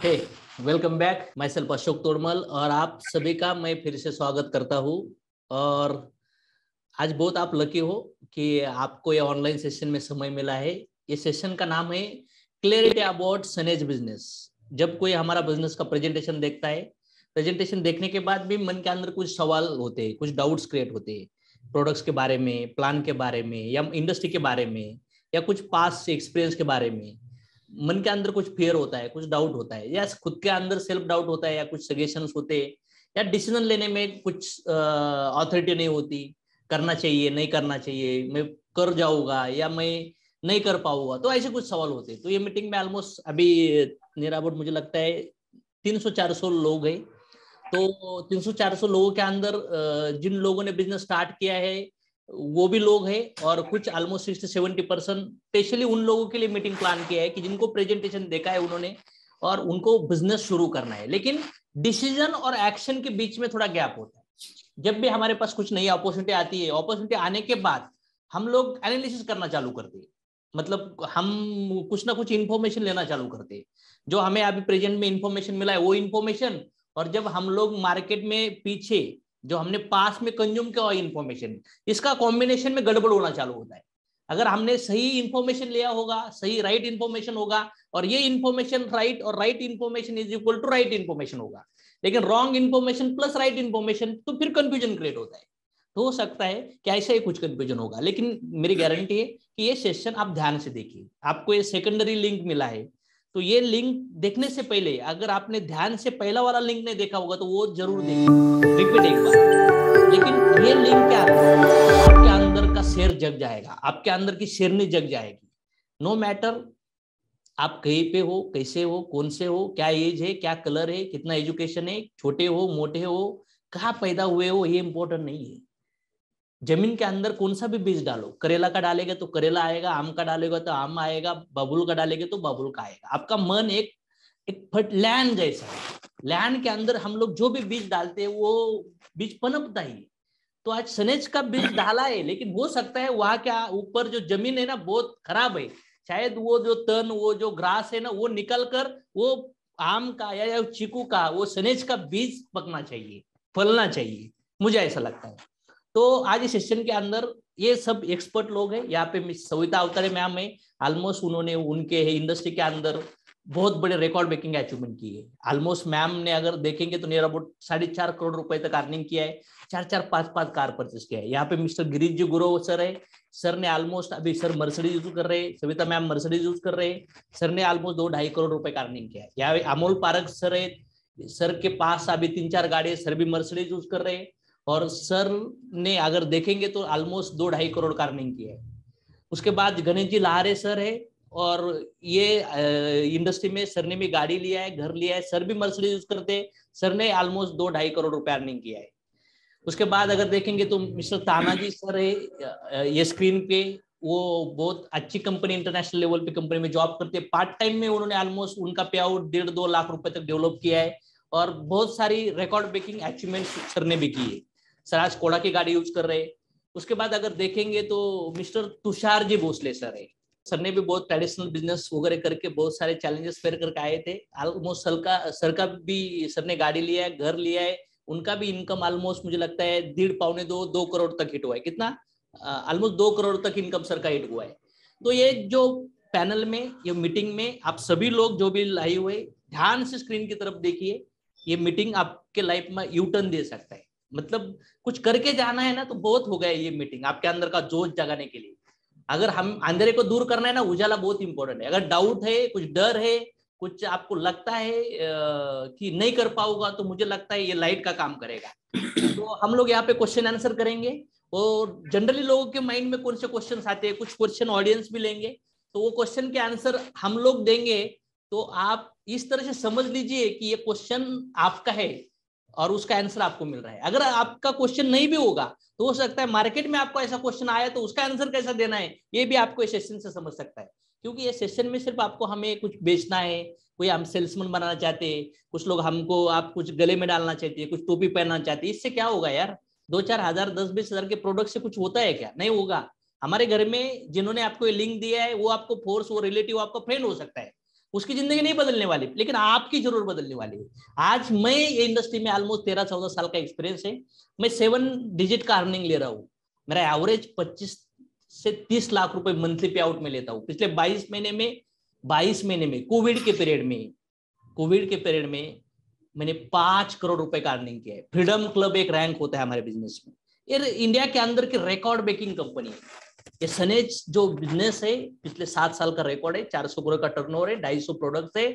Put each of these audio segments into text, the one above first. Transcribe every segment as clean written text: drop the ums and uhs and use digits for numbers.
हे, welcome back. Myself Ashok Todmal और आप सभी का मैं फिर से स्वागत करता हूँ। और आज बहुत आप लकी हो कि आपको ये ऑनलाइन सेशन में समय मिला है। ये सेशन का नाम है क्लैरिटी अबाउट सनेज बिजनेस। जब कोई हमारा बिजनेस का प्रेजेंटेशन देखता है, प्रेजेंटेशन देखने के बाद भी मन के अंदर कुछ सवाल होते हैं, कुछ डाउट्स क्रिएट होते हैं, प्रोडक्ट्स के बारे में, प्लान के बारे में, या इंडस्ट्री के बारे में, या कुछ पास्ट एक्सपीरियंस के बारे में। मन के अंदर कुछ फियर होता है, कुछ डाउट होता है, या खुद के अंदर सेल्फ डाउट होता है, या कुछ सजेशंस होते हैं, या डिसीजन लेने में कुछ अथॉरिटी नहीं होती, करना चाहिए नहीं करना चाहिए, मैं कर जाऊंगा या मैं नहीं कर पाऊंगा। तो ऐसे कुछ सवाल होते हैं। तो ये मीटिंग में ऑलमोस्ट अभी नियर अबाउट मुझे लगता है 300-400 लोग हैं। तो 300-400 लोगों के अंदर जिन लोगों ने बिजनेस स्टार्ट किया है वो भी लोग हैं, और कुछ ऑलमोस्ट 60-70% स्पेशली उन लोगों के लिए मीटिंग प्लान किया है कि जिनको प्रेजेंटेशन देखा है उन्होंने, और उनको बिजनेस शुरू करना है, लेकिन डिसीजन और एक्शन के बीच में थोड़ा गैप होता है। जब भी हमारे पास कुछ नई अपॉर्चुनिटी आती है, अपॉर्चुनिटी आने के बाद हम लोग एनालिसिस करना चालू करते हैं। मतलब हम कुछ ना कुछ इंफॉर्मेशन लेना चालू करते हैं। जो हमें अभी प्रेजेंट में इंफॉर्मेशन मिला है वो इंफॉर्मेशन, और जब हम लोग मार्केट में पीछे जो हमने पास में कंज्यूम किया हुआ इंफॉर्मेशन, इसका कॉम्बिनेशन में गड़बड़ होना चालू होता है। अगर हमने सही इंफॉर्मेशन लिया होगा, सही राइट इंफॉर्मेशन होगा, और ये इंफॉर्मेशन राइट और right information is equal to right information होगा, लेकिन wrong information plus right information, तो फिर कंफ्यूजन क्रिएट होता है। तो हो सकता है कि ऐसा ही कुछ कंफ्यूजन होगा, लेकिन मेरी गारंटी है कि ये सेशन आप ध्यान से देखिए। आपको ये सेकेंडरी लिंक मिला है, तो ये लिंक देखने से पहले अगर आपने ध्यान से पहला वाला लिंक नहीं देखा होगा तो वो जरूर देखिए, रिपीट एक बार। लेकिन ये लिंक क्या है, आपके अंदर का शेर जग जाएगा, आपके अंदर की शेरनी जग जाएगी। नो मैटर आप कहीं पे हो, कैसे हो, कौन से हो, क्या एज है, क्या कलर है, कितना एजुकेशन है, छोटे हो मोटे हो, कहाँ पैदा हुए हो, ये इंपॉर्टेंट नहीं है। जमीन के अंदर कौन सा भी बीज डालो, करेला का डालेगा तो करेला आएगा, आम का डालेगा तो आम आएगा, बबुल का डालेगा तो बबुल का आएगा। आपका मन एक एक लैंड जैसा है। लैंड के अंदर हम लोग जो भी बीज डालते हैं वो बीज पनपता ही। तो आज सनेज का बीज डाला है, लेकिन हो सकता है वहां क्या ऊपर जो जमीन है ना बहुत खराब है, शायद वो जो तन, वो जो ग्रास है ना, वो निकल कर वो आम का या चीकू का, वो सनेज का बीज पकना चाहिए, फलना चाहिए। मुझे ऐसा लगता है। तो आज इस सेशन के अंदर ये सब एक्सपर्ट लोग हैं। यहाँ पे मिस सविता अवतारे मैम है। ऑलमोस्ट उन्होंने उनके इंडस्ट्री के अंदर बहुत बड़े रिकॉर्ड ब्रेकिंग अचीवमेंट की है। ऑलमोस्ट मैम ने अगर देखेंगे तो नियर अबाउट 4.5 करोड़ रुपए तक अर्निंग किया है। 4-4, 5-5 कार परचेस किया है। यहाँ पे मिस्टर गिरीश जी गुरु सर है। सर ने ऑलमोस्ट अभी सर मर्सिडीज यूज कर रहे हैं, सविता मैम मर्सिडीज यूज कर रहे हैं। सर ने ऑलमोस्ट 2-2.5 करोड़ रुपए का अर्निंग किया है। यहाँ अमोल पारक सर है, सर के पास अभी 3-4 गाड़ी, सर भी मर्सिडीज यूज कर रहे हैं। और सर ने अगर देखेंगे तो ऑलमोस्ट 2-2.5 करोड़ का अर्निंग किया है। उसके बाद गणेश जी लहारे सर है, और ये इंडस्ट्री में सर ने भी गाड़ी लिया है, घर लिया है, सर भी मर्सिडीज यूज करते हैं। सर ने ऑलमोस्ट 2-2.5 करोड़ रुपए अर्निंग किया है। उसके बाद अगर देखेंगे तो मिस्टर तानाजी सर है, ये स्क्रीन पे, वो बहुत अच्छी कंपनी, इंटरनेशनल लेवल पे कंपनी में जॉब करते हैं। पार्ट टाइम में उन्होंने ऑलमोस्ट उनका पे आउट 1.5-2 लाख रुपए तक डेवलप किया है, और बहुत सारी रिकॉर्ड ब्रेकिंग अचीवमेंट सर ने भी की है। सर आज कोड़ा की गाड़ी यूज कर रहे हैं। उसके बाद अगर देखेंगे तो मिस्टर तुषार जी भोसले सर है। सर ने भी बहुत ट्रेडिशनल बिजनेस वगैरह करके बहुत सारे चैलेंजेस फेयर करके आए थे। ऑलमोस्ट सर का भी सर ने गाड़ी लिया है, घर लिया है। उनका भी इनकम ऑलमोस्ट मुझे लगता है 1.5-2 करोड़ तक हिट हुआ है। कितना? ऑलमोस्ट 2 करोड़ तक इनकम सर का हिट हुआ है। तो ये जो पैनल में, ये मीटिंग में आप सभी लोग जो भी लाए हुए, ध्यान से स्क्रीन की तरफ देखिए। ये मीटिंग आपके लाइफ में यू टर्न दे सकता है। मतलब कुछ करके जाना है ना, तो बहुत हो गया ये मीटिंग आपके अंदर का जोश जगाने के लिए। अगर हम अंधेरे को दूर करना है ना, उजाला बहुत इंपॉर्टेंट है। अगर डाउट है, कुछ डर है, कुछ आपको लगता है कि नहीं कर पाऊंगा, तो मुझे लगता है ये लाइट का काम करेगा। तो हम लोग यहाँ पे क्वेश्चन आंसर करेंगे, और जनरली लोगों के माइंड में कौन से क्वेश्चन आते हैं, कुछ क्वेश्चन ऑडियंस भी लेंगे, तो वो क्वेश्चन के आंसर हम लोग देंगे। तो आप इस तरह से समझ लीजिए कि ये क्वेश्चन आपका है और उसका आंसर आपको मिल रहा है। अगर आपका क्वेश्चन नहीं भी होगा तो हो सकता है मार्केट में आपको ऐसा क्वेश्चन आया, तो उसका आंसर कैसा देना है ये भी आपको इस सेशन से समझ सकता है। क्योंकि ये सेशन में सिर्फ आपको हमें कुछ बेचना है, कोई हम सेल्समैन बनाना चाहते हैं, कुछ लोग हमको आप कुछ गले में डालना चाहते हैं, कुछ टोपी पहनना चाहते हैं। इससे क्या होगा यार? 2-4 हजार 10-20 हजार के प्रोडक्ट से कुछ होता है क्या? नहीं होगा। हमारे घर में जिन्होंने आपको ये लिंक दिया है वो आपको फोर्स, वो रिलेटिव आपका फ्रेंड हो सकता है। उसकी जिंदगी नहीं बदलने वाली, लेकिन आपकी जरूर बदलने वाली है। आज मैं ये इंडस्ट्री में ऑलमोस्ट 13-14 साल का एक्सपीरियंस है। मैं 7 डिजिट का अर्निंग ले रहा हूँ। मेरा एवरेज 25 से 30 लाख रुपए मंथली पे आउट में लेता हूँ। पिछले 22 महीने में कोविड के पीरियड में मैंने 5 करोड़ रुपए का अर्निंग किया है। फ्रीडम क्लब एक रैंक होता है हमारे बिजनेस में, ये इंडिया के अंदर की रिकॉर्ड ब्रेकिंग कंपनी है। ये सनेज जो बिजनेस है पिछले 7 साल का रिकॉर्ड है। 400 करोड़ का टर्नओवर है, 250 प्रोडक्ट्स है,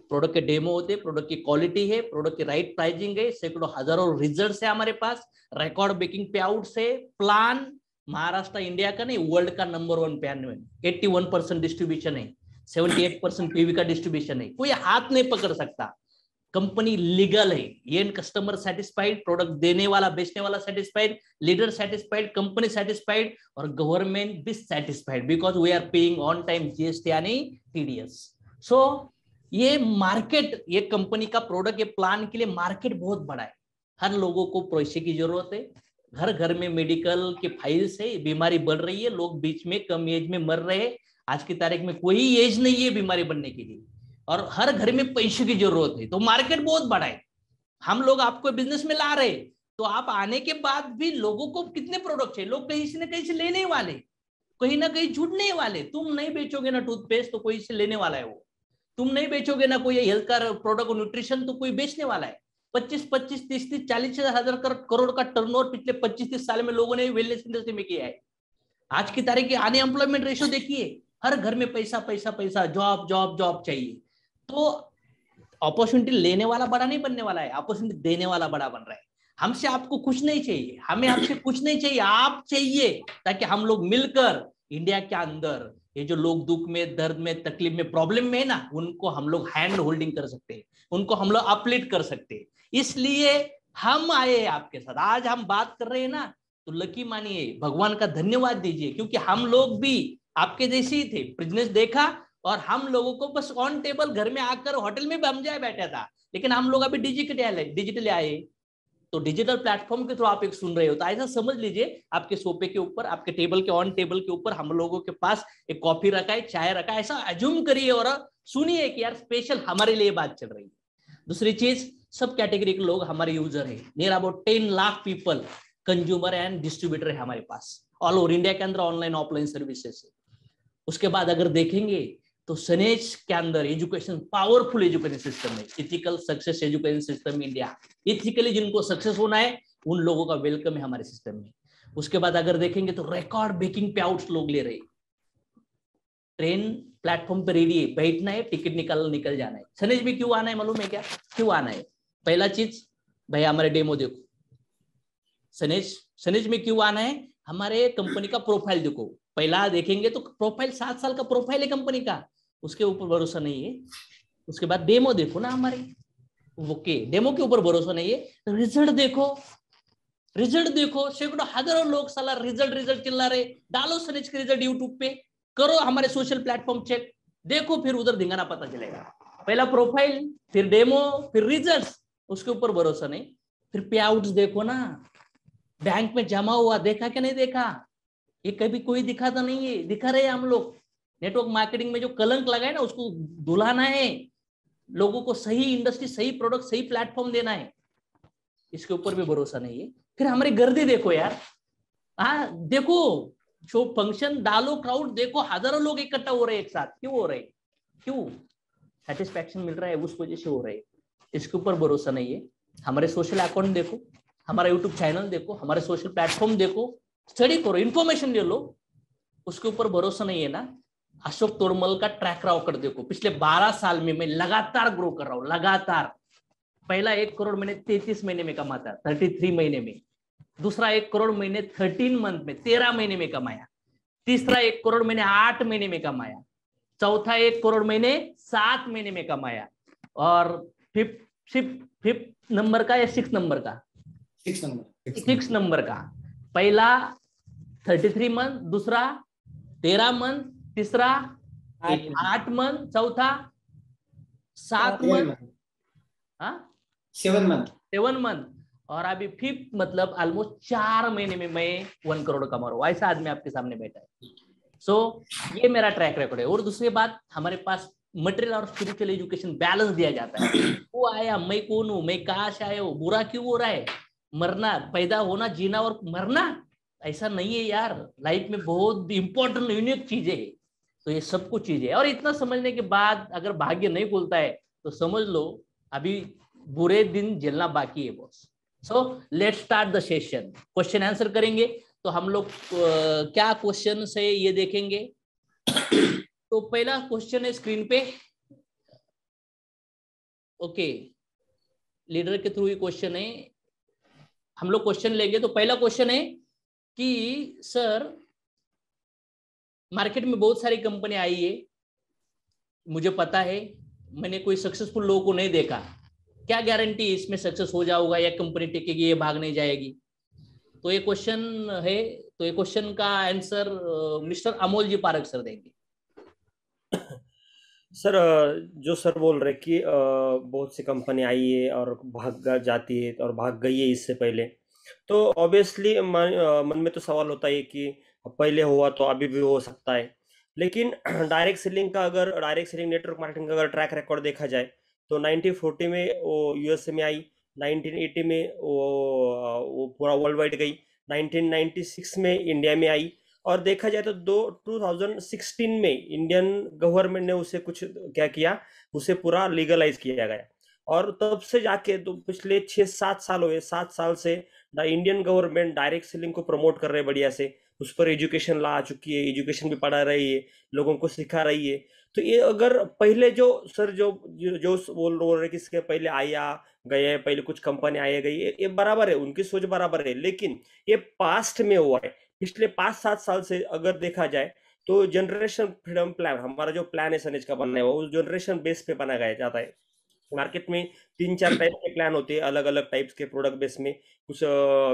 प्रोडक्ट के डेमो होते हैं, प्रोडक्ट की क्वालिटी है, प्रोडक्ट की राइट प्राइसिंग है, सैकड़ों हजारों रिजल्ट्स है हमारे पास, रिकॉर्ड ब्रेकिंग पे आउट्स है, प्लान महाराष्ट्र इंडिया का नहीं वर्ल्ड का नंबर 1 प्लान, 81% डिस्ट्रीब्यूशन है, 78% पीवी का डिस्ट्रीब्यूशन है, कोई हाथ नहीं पकड़ सकता। कंपनी लीगल है, एंड कस्टमर सेटिस्फाइड, प्रोडक्ट देने वाला बेचने वाला satisfied, leader satisfied, company satisfied और गवर्नमेंट भी satisfied, because we are paying on time GST यानी टीडीएस। सो ये मार्केट, ये कंपनी का प्रोडक्ट, ये प्लान के लिए मार्केट बहुत बड़ा है। हर लोगों को पैसे की जरूरत है, घर घर में मेडिकल के फाइल्स है, बीमारी बढ़ रही है, लोग बीच में कम एज में मर रहे हैं। आज की तारीख में कोई एज नहीं है बीमारी बनने के लिए, और हर घर में पैसे की जरूरत है, तो मार्केट बहुत बड़ा है। हम लोग आपको बिजनेस में ला रहे, तो आप आने के बाद भी लोगों को कितने प्रोडक्ट चाहिए, लोग कहीं से ना कहीं से लेने वाले, कहीं ना कहीं जुड़ने वाले। तुम नहीं बेचोगे ना टूथपेस्ट तो कोई से लेने वाला है वो, तुम नहीं बेचोगे ना कोई हेल्थ का प्रोडक्ट न्यूट्रिशन तो कोई बेचने वाला है। 25-25, 30-30, 40,000 करोड़ का टर्नओवर पिछले 25-30 साल में लोगों ने वेलनेस इंडस्ट्री में किया है। आज की तारीख की अनएम्प्लॉयमेंट रेशियो देखिए, हर घर में पैसा पैसा पैसा, जॉब जॉब जॉब चाहिए। तो अपॉर्चुनिटी लेने वाला बड़ा नहीं बनने वाला है, अपॉर्चुनिटी देने वाला बड़ा बन रहा है। हमसे आपको कुछ नहीं चाहिए, हमें आपसे कुछ नहीं चाहिए, आप चाहिए, ताकि हम लोग मिलकर इंडिया के अंदर ये जो लोग दुख में, दर्द में, तकलीफ में, प्रॉब्लम में है ना, उनको हम लोग हैंड होल्डिंग कर सकते हैं, उनको हम लोग अपलिफ्ट कर सकते हैं। इसलिए हम आए आपके साथ, आज हम बात कर रहे हैं ना, तो लकी मानिए, भगवान का धन्यवाद दीजिए, क्योंकि हम लोग भी आपके जैसे ही थे, बिजनेस देखा और हम लोगों को बस ऑन टेबल घर में आकर होटल में भी हम जाए बैठा था, लेकिन हम लोग अभी डिजिटली आए। तो डिजिटल प्लेटफॉर्म के थ्रू आप एक सुन रहे हो, तो ऐसा समझ लीजिए आपके सोफे के ऊपर, आपके टेबल के ऑन टेबल के ऊपर हम लोगों के पास एक कॉफी रखा है, चाय रखा है, ऐसा एज्यूम करिए और सुनिए कि यार स्पेशल हमारे लिए बात चल रही है। दूसरी चीज, सब कैटेगरी के लोग हमारे यूजर है, near about 10 lakh people consumer and distributor है हमारे पास ऑल ओवर इंडिया के अंदर, ऑनलाइन ऑफलाइन सर्विसेज है। उसके बाद अगर देखेंगे तो सनेज के अंदर एजुकेशन, पावरफुल एजुकेशन सिस्टम है, ethical success education system India. Ethically जिनको सक्सेस होना है उन लोगों का वेलकम है हमारे सिस्टम में। उसके बाद अगर देखेंगे तो रिकॉर्ड ब्रेकिंग पे आउट्स लोग ले रहे, ट्रेन प्लेटफॉर्म पे रेडी है, बैठना है, टिकट निकल जाना है। सनेज में क्यों आना है मालूम है क्या, क्यों आना है? पहला चीज भाई हमारे डेमो देखो, सनेज में क्यों आना है, हमारे कंपनी का प्रोफाइल देखो। पहला देखेंगे तो प्रोफाइल 7 साल का प्रोफाइल है कंपनी का, उसके ऊपर भरोसा नहीं है। उसके बाद डेमो देखो ना हमारे, ओके डेमो के ऊपर भरोसा नहीं है, रिजल्ट देखो, सैकड़ों हजारों लोग साला रिजल्ट चिल्ला रहे। डालो सनेज के रिजल्ट यूट्यूब पे, करो हमारे सोशल प्लेटफॉर्म चेक, देखो फिर उधर धिंगाना पता चलेगा। पहला प्रोफाइल, फिर डेमो, फिर रिजल्ट, उसके ऊपर भरोसा नहीं। फिर पे आउट्स देखो ना, बैंक में जमा हुआ देखा कि नहीं देखा, ये कभी कोई दिखाता नहीं है, दिखा रहे हैं हम लोग। नेटवर्क मार्केटिंग में जो कलंक लगा है ना, उसको धुलाना है, लोगों को सही इंडस्ट्री, सही प्रोडक्ट, सही प्लेटफॉर्म देना है, इसके ऊपर भी भरोसा नहीं है। फिर हमारी गर्दी देखो यार, हाँ देखो, जो फंक्शन डालो, क्राउड देखो, हजारों लोग इकट्ठा हो रहे हैं एक साथ, क्यों हो रहे, क्यों? सेटिस्फैक्शन मिल रहा है, उस वजह से हो रहे, इसके ऊपर भरोसा नहीं है। हमारे सोशल अकाउंट देखो, हमारा यूट्यूब चैनल देखो, हमारे सोशल प्लेटफॉर्म देखो, स्टडी करो, इंफॉर्मेशन ले लो, उसके ऊपर भरोसा नहीं है ना। अशोक तोरमल का ट्रैक रिकॉर्ड देखो, पिछले 12 साल में मैं लगातार ग्रो कर रहा हूं, लगातार। पहला 1 करोड़ मैंने 33 महीने में कमाता, 33 महीने में। दूसरा 1 करोड़ मैंने 13 मंथ में, 13 महीने में कमाया। तीसरा 1 करोड़ मैंने 8 महीने में कमाया। चौथा 1 करोड़ मैंने 7 महीने में कमाया। और फिफ्थ नंबर का या 6 नंबर का, 6 नंबर का, पहला 33 मंथ, दूसरा 13 मंथ, तीसरा 8 मंथ, चौथा 7 मंथ, 7 मंथ, और अभी फिफ्थ मतलब ऑलमोस्ट 4 महीने में मैं 1 करोड़ कमा रहा हूँ। ऐसा आदमी आपके सामने बैठा है। सो ये मेरा ट्रैक रिकॉर्ड है। और दूसरी बात, हमारे पास मटेरियल और स्पिरिचुअल एजुकेशन बैलेंस दिया जाता है। वो आया, मैं कौन हूँ, मैं कहाँ से आया हूँ, बुरा क्यों हो रहा है, मरना, पैदा होना, जीना और मरना, ऐसा नहीं है यार। लाइफ में बहुत इंपॉर्टेंट यूनिक चीजें है। तो ये सब कुछ चीजें, और इतना समझने के बाद अगर भाग्य नहीं खुलता है तो समझ लो अभी बुरे दिन झेलना बाकी है boss. So let's start the session. Question answer करेंगे। तो हम लोग क्या क्वेश्चन है ये देखेंगे। तो पहला क्वेश्चन है स्क्रीन पे। ओके, लीडर के थ्रू ही क्वेश्चन है, हम लोग क्वेश्चन लेंगे। तो पहला क्वेश्चन है कि सर मार्केट में बहुत सारी कंपनी आई है, मुझे पता है, मैंने कोई सक्सेसफुल लोगों को नहीं देखा, क्या गारंटी इसमें सक्सेस हो जाऊंगा या कंपनी टिकेगी, ये भाग नहीं जाएगी। तो ये क्वेश्चन है। तो ये क्वेश्चन का आंसर मिस्टर अमोल जी पारक सर देंगे। सर, जो सर बोल रहे कि बहुत सी कंपनी आई है और जाती है और भाग गई है इससे पहले, तो ऑब्वियसली मन में तो सवाल होता है कि पहले हुआ तो अभी भी हो सकता है। लेकिन डायरेक्ट सेलिंग नेटवर्क मार्केटिंग का अगर ट्रैक रिकॉर्ड देखा जाए तो 1940 में वो यूएसए में आई, 1980 में वो पूरा वर्ल्ड वाइड गई, 1996 में इंडिया में आई, और देखा जाए तो 2016 में इंडियन गवर्नमेंट ने उसे कुछ क्या किया, उसे पूरा लीगलाइज किया गया। और तब से जाके तो पिछले 6-7 साल हुए, 7 साल से the Indian government direct selling को प्रमोट कर रहे हैं बढ़िया से, उस पर एजुकेशन ला चुकी है, एजुकेशन भी पढ़ा रही है, लोगों को सिखा रही है। तो ये अगर पहले जो सर जो बोल रहे कि इसके पहले आया गए, पहले कुछ कंपनी आए गई, ये बराबर है, उनकी सोच बराबर है, लेकिन ये पास्ट में हुआ है। पिछले 5-7 साल से अगर देखा जाए तो जनरेशन फ्रीडम प्लान, हमारा जो प्लान है सनेज का बनना है, वो उस जनरेशन बेस पे बनाया जाता है। मार्केट में 3-4 टाइप के प्लान होते हैं, अलग अलग टाइप्स के प्रोडक्ट बेस में। कुछ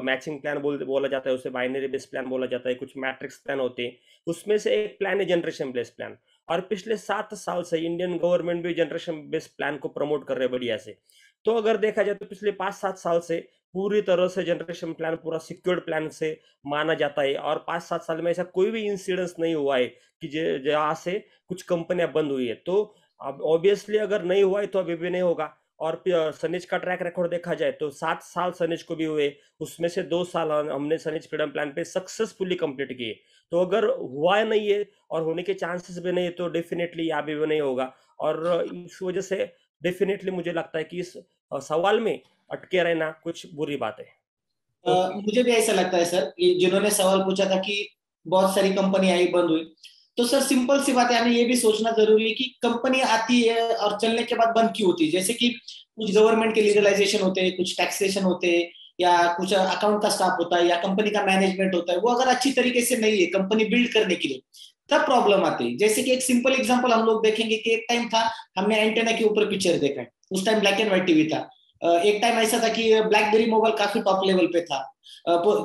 मैचिंग प्लान बोला जाता है, उसे बाइनरी बेस प्लान बोला जाता है, कुछ मैट्रिक्स प्लान होते हैं। उसमें से एक प्लान है जनरेशन बेस प्लान, और पिछले 7 साल से इंडियन गवर्नमेंट भी जनरेशन बेस प्लान को प्रमोट कर रहे हैं बढ़िया से। तो अगर देखा जाए तो पिछले 5-7 साल से पूरी तरह से जनरेशन प्लान पूरा सिक्योर्ड प्लान से माना जाता है, और 5-7 साल में ऐसा कोई भी इंसिडेंस नहीं हुआ है कि जहाँ से कुछ कंपनियां बंद हुई है। तो अब ऑब्वियसली अगर नहीं हुआ है तो अभी भी नहीं होगा। और सनेज का ट्रैक रिकॉर्ड देखा जाए तो 7 साल सनेज को भी हुए, उसमें से 2 साल हमने सनेज फ्रीडम प्लान पे सक्सेसफुली कंप्लीट किए। तो अगर हुआ नहीं है और होने के चांसेस भी नहीं है तो डेफिनेटली यहाँ भी नहीं होगा। और इस वजह से डेफिनेटली मुझे लगता है कि इस सवाल में अटके रहना कुछ बुरी बात है। मुझे भी ऐसा लगता है सर, कि जिन्होंने सवाल पूछा था कि बहुत सारी कंपनी आई बंद हुई, तो सर सिंपल सी बात है, हमें ये भी सोचना जरूरी है कि कंपनी आती है और चलने के बाद बंद क्यों होती है। जैसे कि कुछ गवर्नमेंट के लीगलाइजेशन होते हैं, कुछ टैक्सेशन होते हैं, या कुछ अकाउंट का स्टाफ होता है, या कंपनी का मैनेजमेंट होता है, वो अगर अच्छी तरीके से नहीं है कंपनी बिल्ड करने के लिए, तब प्रॉब्लम आती है। जैसे कि एक सिंपल एग्जांपल हम लोग देखेंगे कि एक टाइम था, हमने एंटेना के ऊपर पिक्चर देखा है, उस time black and white TV था। एक टाइम ऐसा था कि ब्लैकबेरी मोबाइल काफी टॉप लेवल पे था।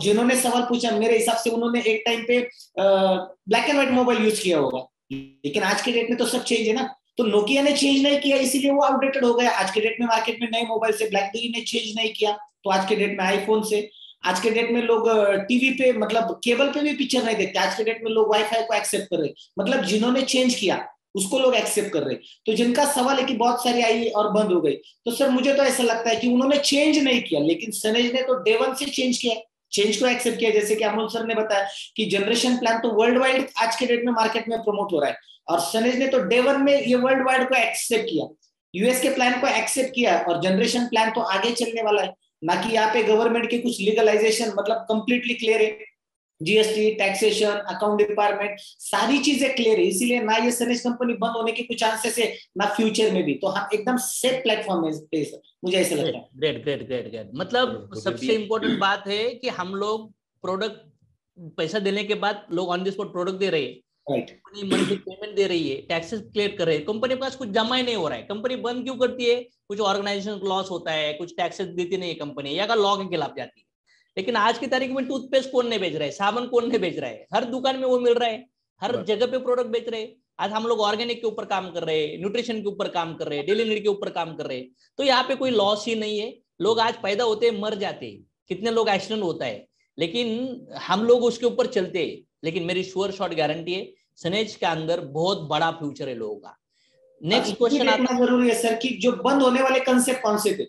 जिन्होंने सवाल पूछा मेरे हिसाब से उन्होंने एक टाइम पे black and white mobile use किया होगा, लेकिन आज के डेट में तो सब चेंज है ना। तो नोकिया ने चेंज नहीं किया, इसीलिए वो आउटडेटेड हो गया। आज के डेट में मार्केट में नए मोबाइल से, ब्लैकबेरी ने चेंज नहीं किया, तो आज के डेट में आईफोन से, आज के डेट में लोग टीवी पे मतलब केबल पे भी पिक्चर नहीं देखते, आज के डेट में लोग वाईफाई को एक्सेप्ट कर रहे। मतलब जिन्होंने चेंज किया उसको लोग एक्सेप्ट कर रहे। तो जिनका सवाल है कि बहुत सारी आई और बंद हो गई, तो सर मुझे तो ऐसा लगता है कि उन्होंने चेंज नहीं किया, लेकिन सनेज ने तो डे वन से चेंज किया, चेंज को एक्सेप्ट किया। जैसे कि अमोल सर ने बताया कि जनरेशन प्लान तो वर्ल्ड वाइड आज के डेट में मार्केट में प्रमोट हो रहा है, और सनेज ने तो डे वन में ये वर्ल्ड वाइड को एक्सेप्ट किया, यूएस के प्लान को एक्सेप्ट किया, और जनरेशन प्लान तो आगे चलने वाला है ना। कि यहाँ पे गवर्नमेंट के कुछ लीगलाइजेशन मतलब कंप्लीटली क्लियर है, जीएसटी, टैक्सेशन, अकाउंट डिपार्टमेंट, सारी चीजें क्लियर है, इसीलिए ना ये सनेज कंपनी बंद होने के कुछ चांसेस है ना फ्यूचर में भी। तो हम एकदम सेफ प्लेटफॉर्म पे, मुझे ऐसा लगता है। Great great great great. मतलब सबसे इम्पोर्टेंट बात है कि हम लोग प्रोडक्ट, पैसा देने के बाद लोग ऑन द स्पॉट प्रोडक्ट दे रहे हैं, कंपनी मंथली पेमेंट दे रही है, टैक्सेस क्लियर कर रहे हैं, कंपनी के पास कुछ जमा ही नहीं हो रहा है। कंपनी बंद क्यों करती है? कुछ ऑर्गेनाइजेशन लॉस होता है, कुछ टैक्सेस देती नहीं है कंपनी, या लॉ के खिलाफ जाती है। लेकिन आज की तारीख में टूथपेस्ट कौन नहीं बेच रहा है, साबुन कौन नहीं बेच रहा है, हर दुकान में वो मिल रहा है, हर जगह पे प्रोडक्ट बेच रहे हैं। आज हम लोग ऑर्गेनिक के ऊपर काम कर रहे हैं, न्यूट्रिशन के ऊपर काम कर रहे हैं, डेली नीड के ऊपर काम कर रहे हैं। तो यहाँ पे कोई लॉस ही नहीं है। लोग आज पैदा होते हैं, मर जाते हैं, कितने लोग एक्सीडेंट होता है, लेकिन हम लोग उसके ऊपर चलते हैं। लेकिन मेरी श्योर शॉर्ट गारंटी है, सनेज के अंदर बहुत बड़ा फ्यूचर है लोगों का। नेक्स्ट ये भी क्वेश्चन आता देखना जरूरी है सर कि जो बंद होने वाले कंसेप्ट कौन से थे।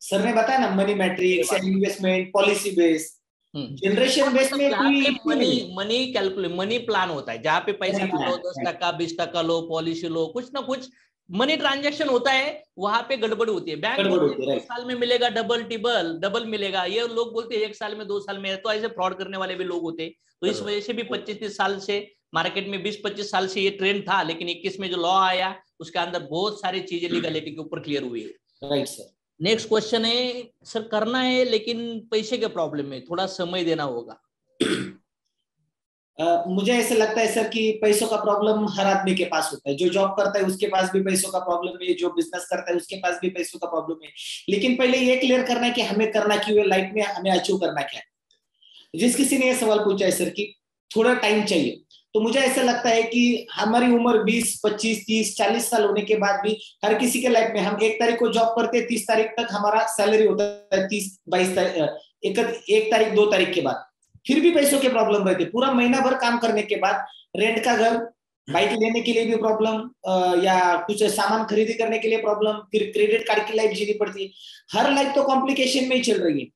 सर ने बताया ना, money matrix, investment, policy base, generation base मतलब में जहाँ कोई पे इश्यू मनी नहीं है। मनी कैलकुलेट मनी प्लान होता है, जहाँ पे पैसा मनी डालो प्लान, 10% 20% लो, पॉलिसी लो, कुछ ना कुछ मनी ट्रांजैक्शन होता है, वहां पे गड़बड़ होती है। बैंक गड़बड़ बोलते हैं होती है, 2 साल में मिलेगा, डबल टिबल डबल मिलेगा, ये लोग बोलते हैं 1 साल में 2 साल में, तो ऐसे फ्रॉड करने वाले भी लोग होते हैं। तो इस वजह से भी 25-30 साल से मार्केट में, 20-25 साल से ये ट्रेंड था, लेकिन 21 में जो लॉ आया उसके अंदर बहुत सारी चीजें लीगलिटी के ऊपर क्लियर हुई है। Right sir. नेक्स्ट क्वेश्चन है सर, करना है लेकिन पैसे के प्रॉब्लम में थोड़ा समय देना होगा। मुझे ऐसे लगता है सर कि पैसों का प्रॉब्लम हर आदमी के पास होता है। जो जॉब करता है उसके पास भी पैसों का प्रॉब्लम है, जो बिजनेस करता है उसके पास भी पैसों का प्रॉब्लम है। लेकिन पहले ये क्लियर करना है कि हमें करना क्यों है, लाइफ में हमें अचीव करना क्या है। जिस किसी ने ये सवाल पूछा है सर कि थोड़ा टाइम चाहिए, तो मुझे ऐसा लगता है कि हमारी उम्र 20, 25, 30, 40 साल होने के बाद भी हर किसी के लाइफ में, हम 1 तारीख को जॉब करते हैं, 30 तारीख तक हमारा सैलरी होता है, 30-22 तारीख, 1 तारीख 2 तारीख के बाद फिर भी पैसों के प्रॉब्लम रहते। पूरा महीना भर काम करने के बाद रेंट का घर, बाइक लेने के लिए भी प्रॉब्लम, या कुछ सामान खरीदी करने के लिए प्रॉब्लम, फिर क्रेडिट कार्ड की लाइफ जीनी पड़ती है। हर लाइफ तो कॉम्प्लिकेशन में ही चल रही है।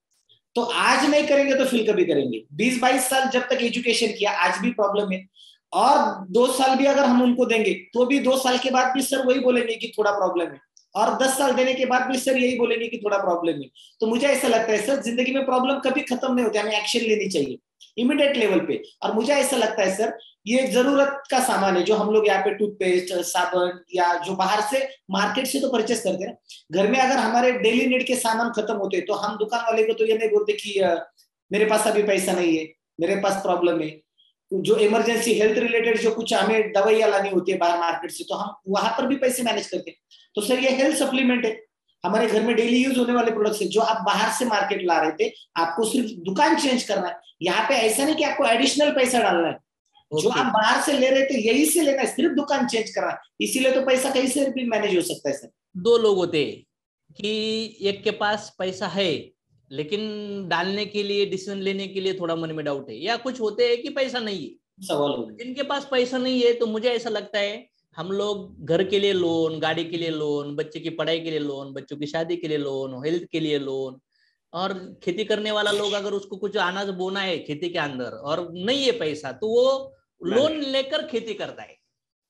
तो आज नहीं करेंगे तो फिर कभी करेंगे। 20-22 साल जब तक एजुकेशन किया, आज भी प्रॉब्लम है। और 2 साल भी अगर हम उनको देंगे तो भी 2 साल के बाद भी सर वही बोलेंगे कि थोड़ा प्रॉब्लम है। और 10 साल देने के बाद भी सर यही बोलेंगे कि थोड़ा प्रॉब्लम है। तो मुझे ऐसा लगता है सर, जिंदगी में प्रॉब्लम कभी खत्म नहीं होती, हमें एक्शन लेनी चाहिए इमीडिएट लेवल पे। और मुझे ऐसा लगता है सर, ये जरूरत का सामान है जो हम लोग यहाँ पे टूथपेस्ट, साबुन, या जो बाहर से मार्केट से तो परचेस करते हैं। घर में अगर हमारे डेली नीड के सामान खत्म होते तो हम दुकान वाले को तो ये नहीं बोलते कि मेरे पास अभी पैसा नहीं है, मेरे पास प्रॉब्लम है। जो इमरजेंसी हेल्थ रिलेटेड जो कुछ हमें दवाइयां लानी होती है बाहर मार्केट से, तो हम वहां पर भी पैसे मैनेज करते हैं। तो सर ये हेल्थ सप्लीमेंट है, हमारे घर में डेली यूज होने वाले प्रोडक्ट्स है जो आप बाहर से मार्केट ला रहे थे। आपको सिर्फ दुकान चेंज करना है। यहाँ पे ऐसा नहीं कि आपको एडिशनल पैसा डालना है। जो आप बाहर से ले रहे थे यही से लेना है, सिर्फ दुकान चेंज करना है। इसीलिए तो पैसा कहीं से भी मैनेज हो सकता है सर। 2 लोग होते कि एक के पास पैसा है लेकिन डालने के लिए, डिसीजन लेने के लिए थोड़ा मन में डाउट है, या कुछ होते हैं कि पैसा नहीं है। सवाल हो। जिनके पास पैसा नहीं है तो मुझे ऐसा लगता है हम लोग घर के लिए लोन, गाड़ी के लिए लोन, बच्चे की पढ़ाई के लिए लोन, बच्चों की शादी के लिए लोन, हेल्थ के लिए लोन, और खेती करने वाला लोग अगर उसको कुछ अनाज बोना है खेती के अंदर और नहीं है पैसा, तो वो लोन लेकर खेती करता है।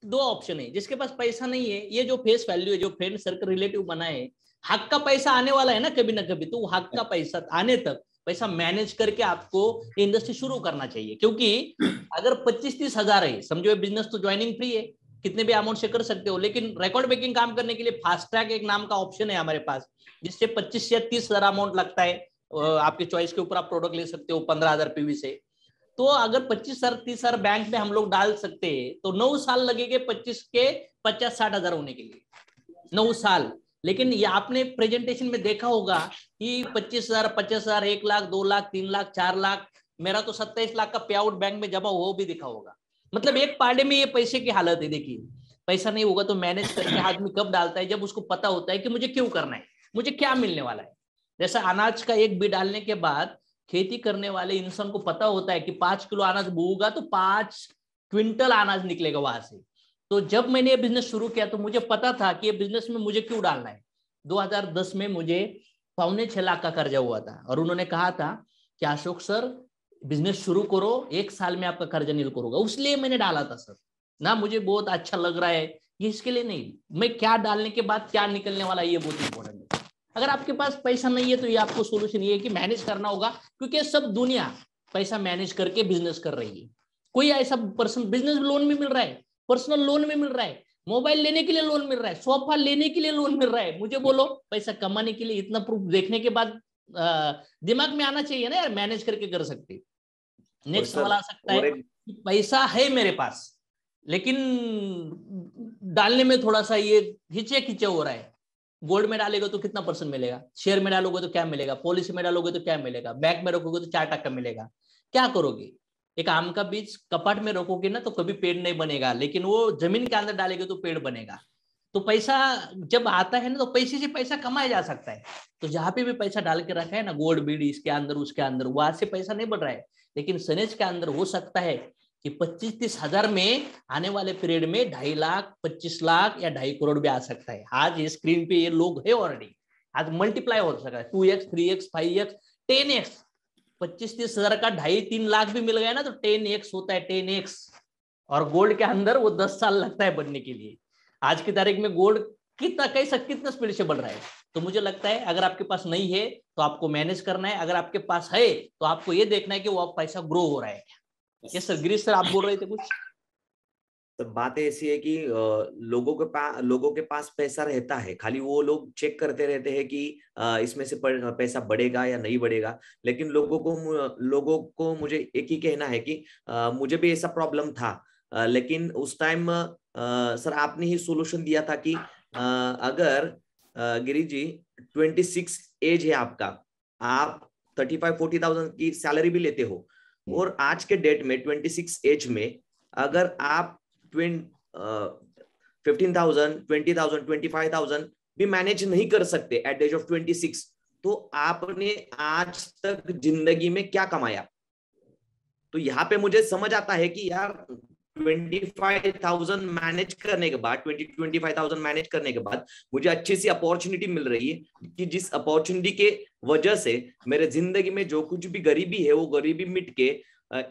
2 ऑप्शन है। जिसके पास पैसा नहीं है, ये जो फेस वैल्यू है, जो फ्रेंड सर्कल रिलेटिव बना है, हक का पैसा आने वाला है ना कभी ना कभी, तो हक का पैसा आने तक पैसा मैनेज करके आपको ये इंडस्ट्री शुरू करना चाहिए। क्योंकि अगर 25-30 हजार है, समझो बिजनेस तो ज्वाइनिंग फ्री है, कितने भी अमाउंट से कर सकते हो, लेकिन रिकॉर्ड ब्रेकिंग काम करने के लिए फास्ट ट्रैक एक नाम का ऑप्शन है हमारे पास, जिससे 25 या 30 हजार अमाउंट लगता है। आपके चॉइस के ऊपर आप प्रोडक्ट ले सकते हो 15,000 पीवी से। तो अगर 25-30 बैंक में हम लोग डाल सकते हैं तो 9 साल लगेंगे 25 के 50-60 हजार होने के लिए, 9 साल। लेकिन ये आपने प्रेजेंटेशन में देखा होगा कि 25,000, 50,000, 1 लाख, 2 लाख, 3 लाख, 4 लाख, मेरा तो 27 लाख का पे आउट बैंक में जमा हो भी दिखा होगा। मतलब एक पार्टे में ये पैसे की हालत है। देखिए, पैसा नहीं होगा तो मैनेज करके आदमी कब डालता है, जब उसको पता होता है कि मुझे क्यों करना है, मुझे क्या मिलने वाला है। जैसा अनाज का एक बी डालने के बाद खेती करने वाले इंसान को पता होता है कि 5 किलो अनाज बोऊंगा तो 5 क्विंटल अनाज निकलेगा वहां से। तो जब मैंने ये बिजनेस शुरू किया तो मुझे पता था कि ये बिजनेस में मुझे क्यों डालना है। 2010 में मुझे 6.25 लाख का कर्जा हुआ था और उन्होंने कहा था कि अशोक सर बिजनेस शुरू करो, 1 साल में आपका कर्जा नील करूंगा, उसलिए मैंने डाला था सर। ना मुझे बहुत अच्छा लग रहा है ये इसके लिए नहीं, मैं क्या डालने के बाद क्या निकलने वाला है ये बहुत इंपॉर्टेंट है। अगर आपके पास पैसा नहीं है तो ये आपको सोल्यूशन ये है कि मैनेज करना होगा, क्योंकि सब दुनिया पैसा मैनेज करके बिजनेस कर रही है। कोई ऐसा पर्सन बिजनेस लोन भी मिल रहा है, पर्सनल लोन भी मिल रहा है, मोबाइल लेने के लिए लोन मिल रहा है, सोफा लेने के लिए लोन मिल रहा है। मुझे बोलो, पैसा कमाने के लिए इतना प्रूफ देखने के बाद दिमाग में आना चाहिए ना यार, मैनेज करके कर सकते। नेक्स्ट सवाल आ सकता है कि पैसा है मेरे पास लेकिन डालने में थोड़ा सा ये खींचे खींचे हो रहा है। गोल्ड में डालेगा तो कितना परसेंट मिलेगा, शेयर में डालोगे तो क्या मिलेगा, पॉलिसी में डालोगे तो क्या मिलेगा, बैंक में रखोगे तो 4% मिलेगा, क्या करोगे। एक आम का बीज कपाट में रखोगे ना तो कभी पेड़ नहीं बनेगा, लेकिन वो जमीन के अंदर डालेगे तो पेड़ बनेगा। तो पैसा जब आता है ना तो पैसे से पैसा कमाया जा सकता है। तो जहां पे भी पैसा डाल के रखा है ना, गोल्ड बीड़ी इसके अंदर उसके अंदर, वहां से पैसा नहीं बढ़ रहा है, लेकिन सनेज के अंदर हो सकता है कि 25-30 हजार में आने वाले पीरियड में 2.5 लाख 25 लाख या 2.5 करोड़ भी आ सकता है। आज ये स्क्रीन पे ये लोग है ऑलरेडी, आज मल्टीप्लाई हो सकता है 2x 3x 5x 10x। 25-30 हजार का 2.5-3 लाख भी मिल गया ना तो 10x होता है 10x। और गोल्ड के अंदर वो 10 साल लगता है बनने के लिए। आज की तारीख में गोल्ड कितना स्पीड से बढ़ रहा है। तो मुझे लगता है अगर आपके पास नहीं है तो आपको मैनेज करना है, अगर आपके पास है तो आपको ये देखना है कि वो पैसा ग्रो हो रहा है। यस सर, गिरीश सर आप बोल रहे थे कुछ। तो बात ऐसी है कि लोगों के पास पैसा रहता है, खाली वो लोग चेक करते रहते हैं कि इसमें से पैसा बढ़ेगा या नहीं बढ़ेगा। लेकिन लोगों को मुझे एक ही कहना है कि मुझे भी ऐसा प्रॉब्लम था, लेकिन उस टाइम सर आपने ही सोल्यूशन दिया था कि अगर गिरीश जी 26 एज है आपका, आप 35-40,000 की सैलरी भी लेते हो, और आज के डेट में 26 एज में अगर आप 15,000, 20,000, 25,000 भी मैनेज नहीं कर सकते एट एज ऑफ 26, तो आपने आज तक जिंदगी में क्या कमाया? तो यहाँ पे मुझे समझ आता है कि यार 25,000 मैनेज करने के बाद 25,000 मैनेज करने के बाद मुझे अच्छी सी अपॉर्चुनिटी मिल रही है कि जिस अपॉर्चुनिटी के वजह से मेरे जिंदगी में जो कुछ भी गरीबी है वो गरीबी मिट के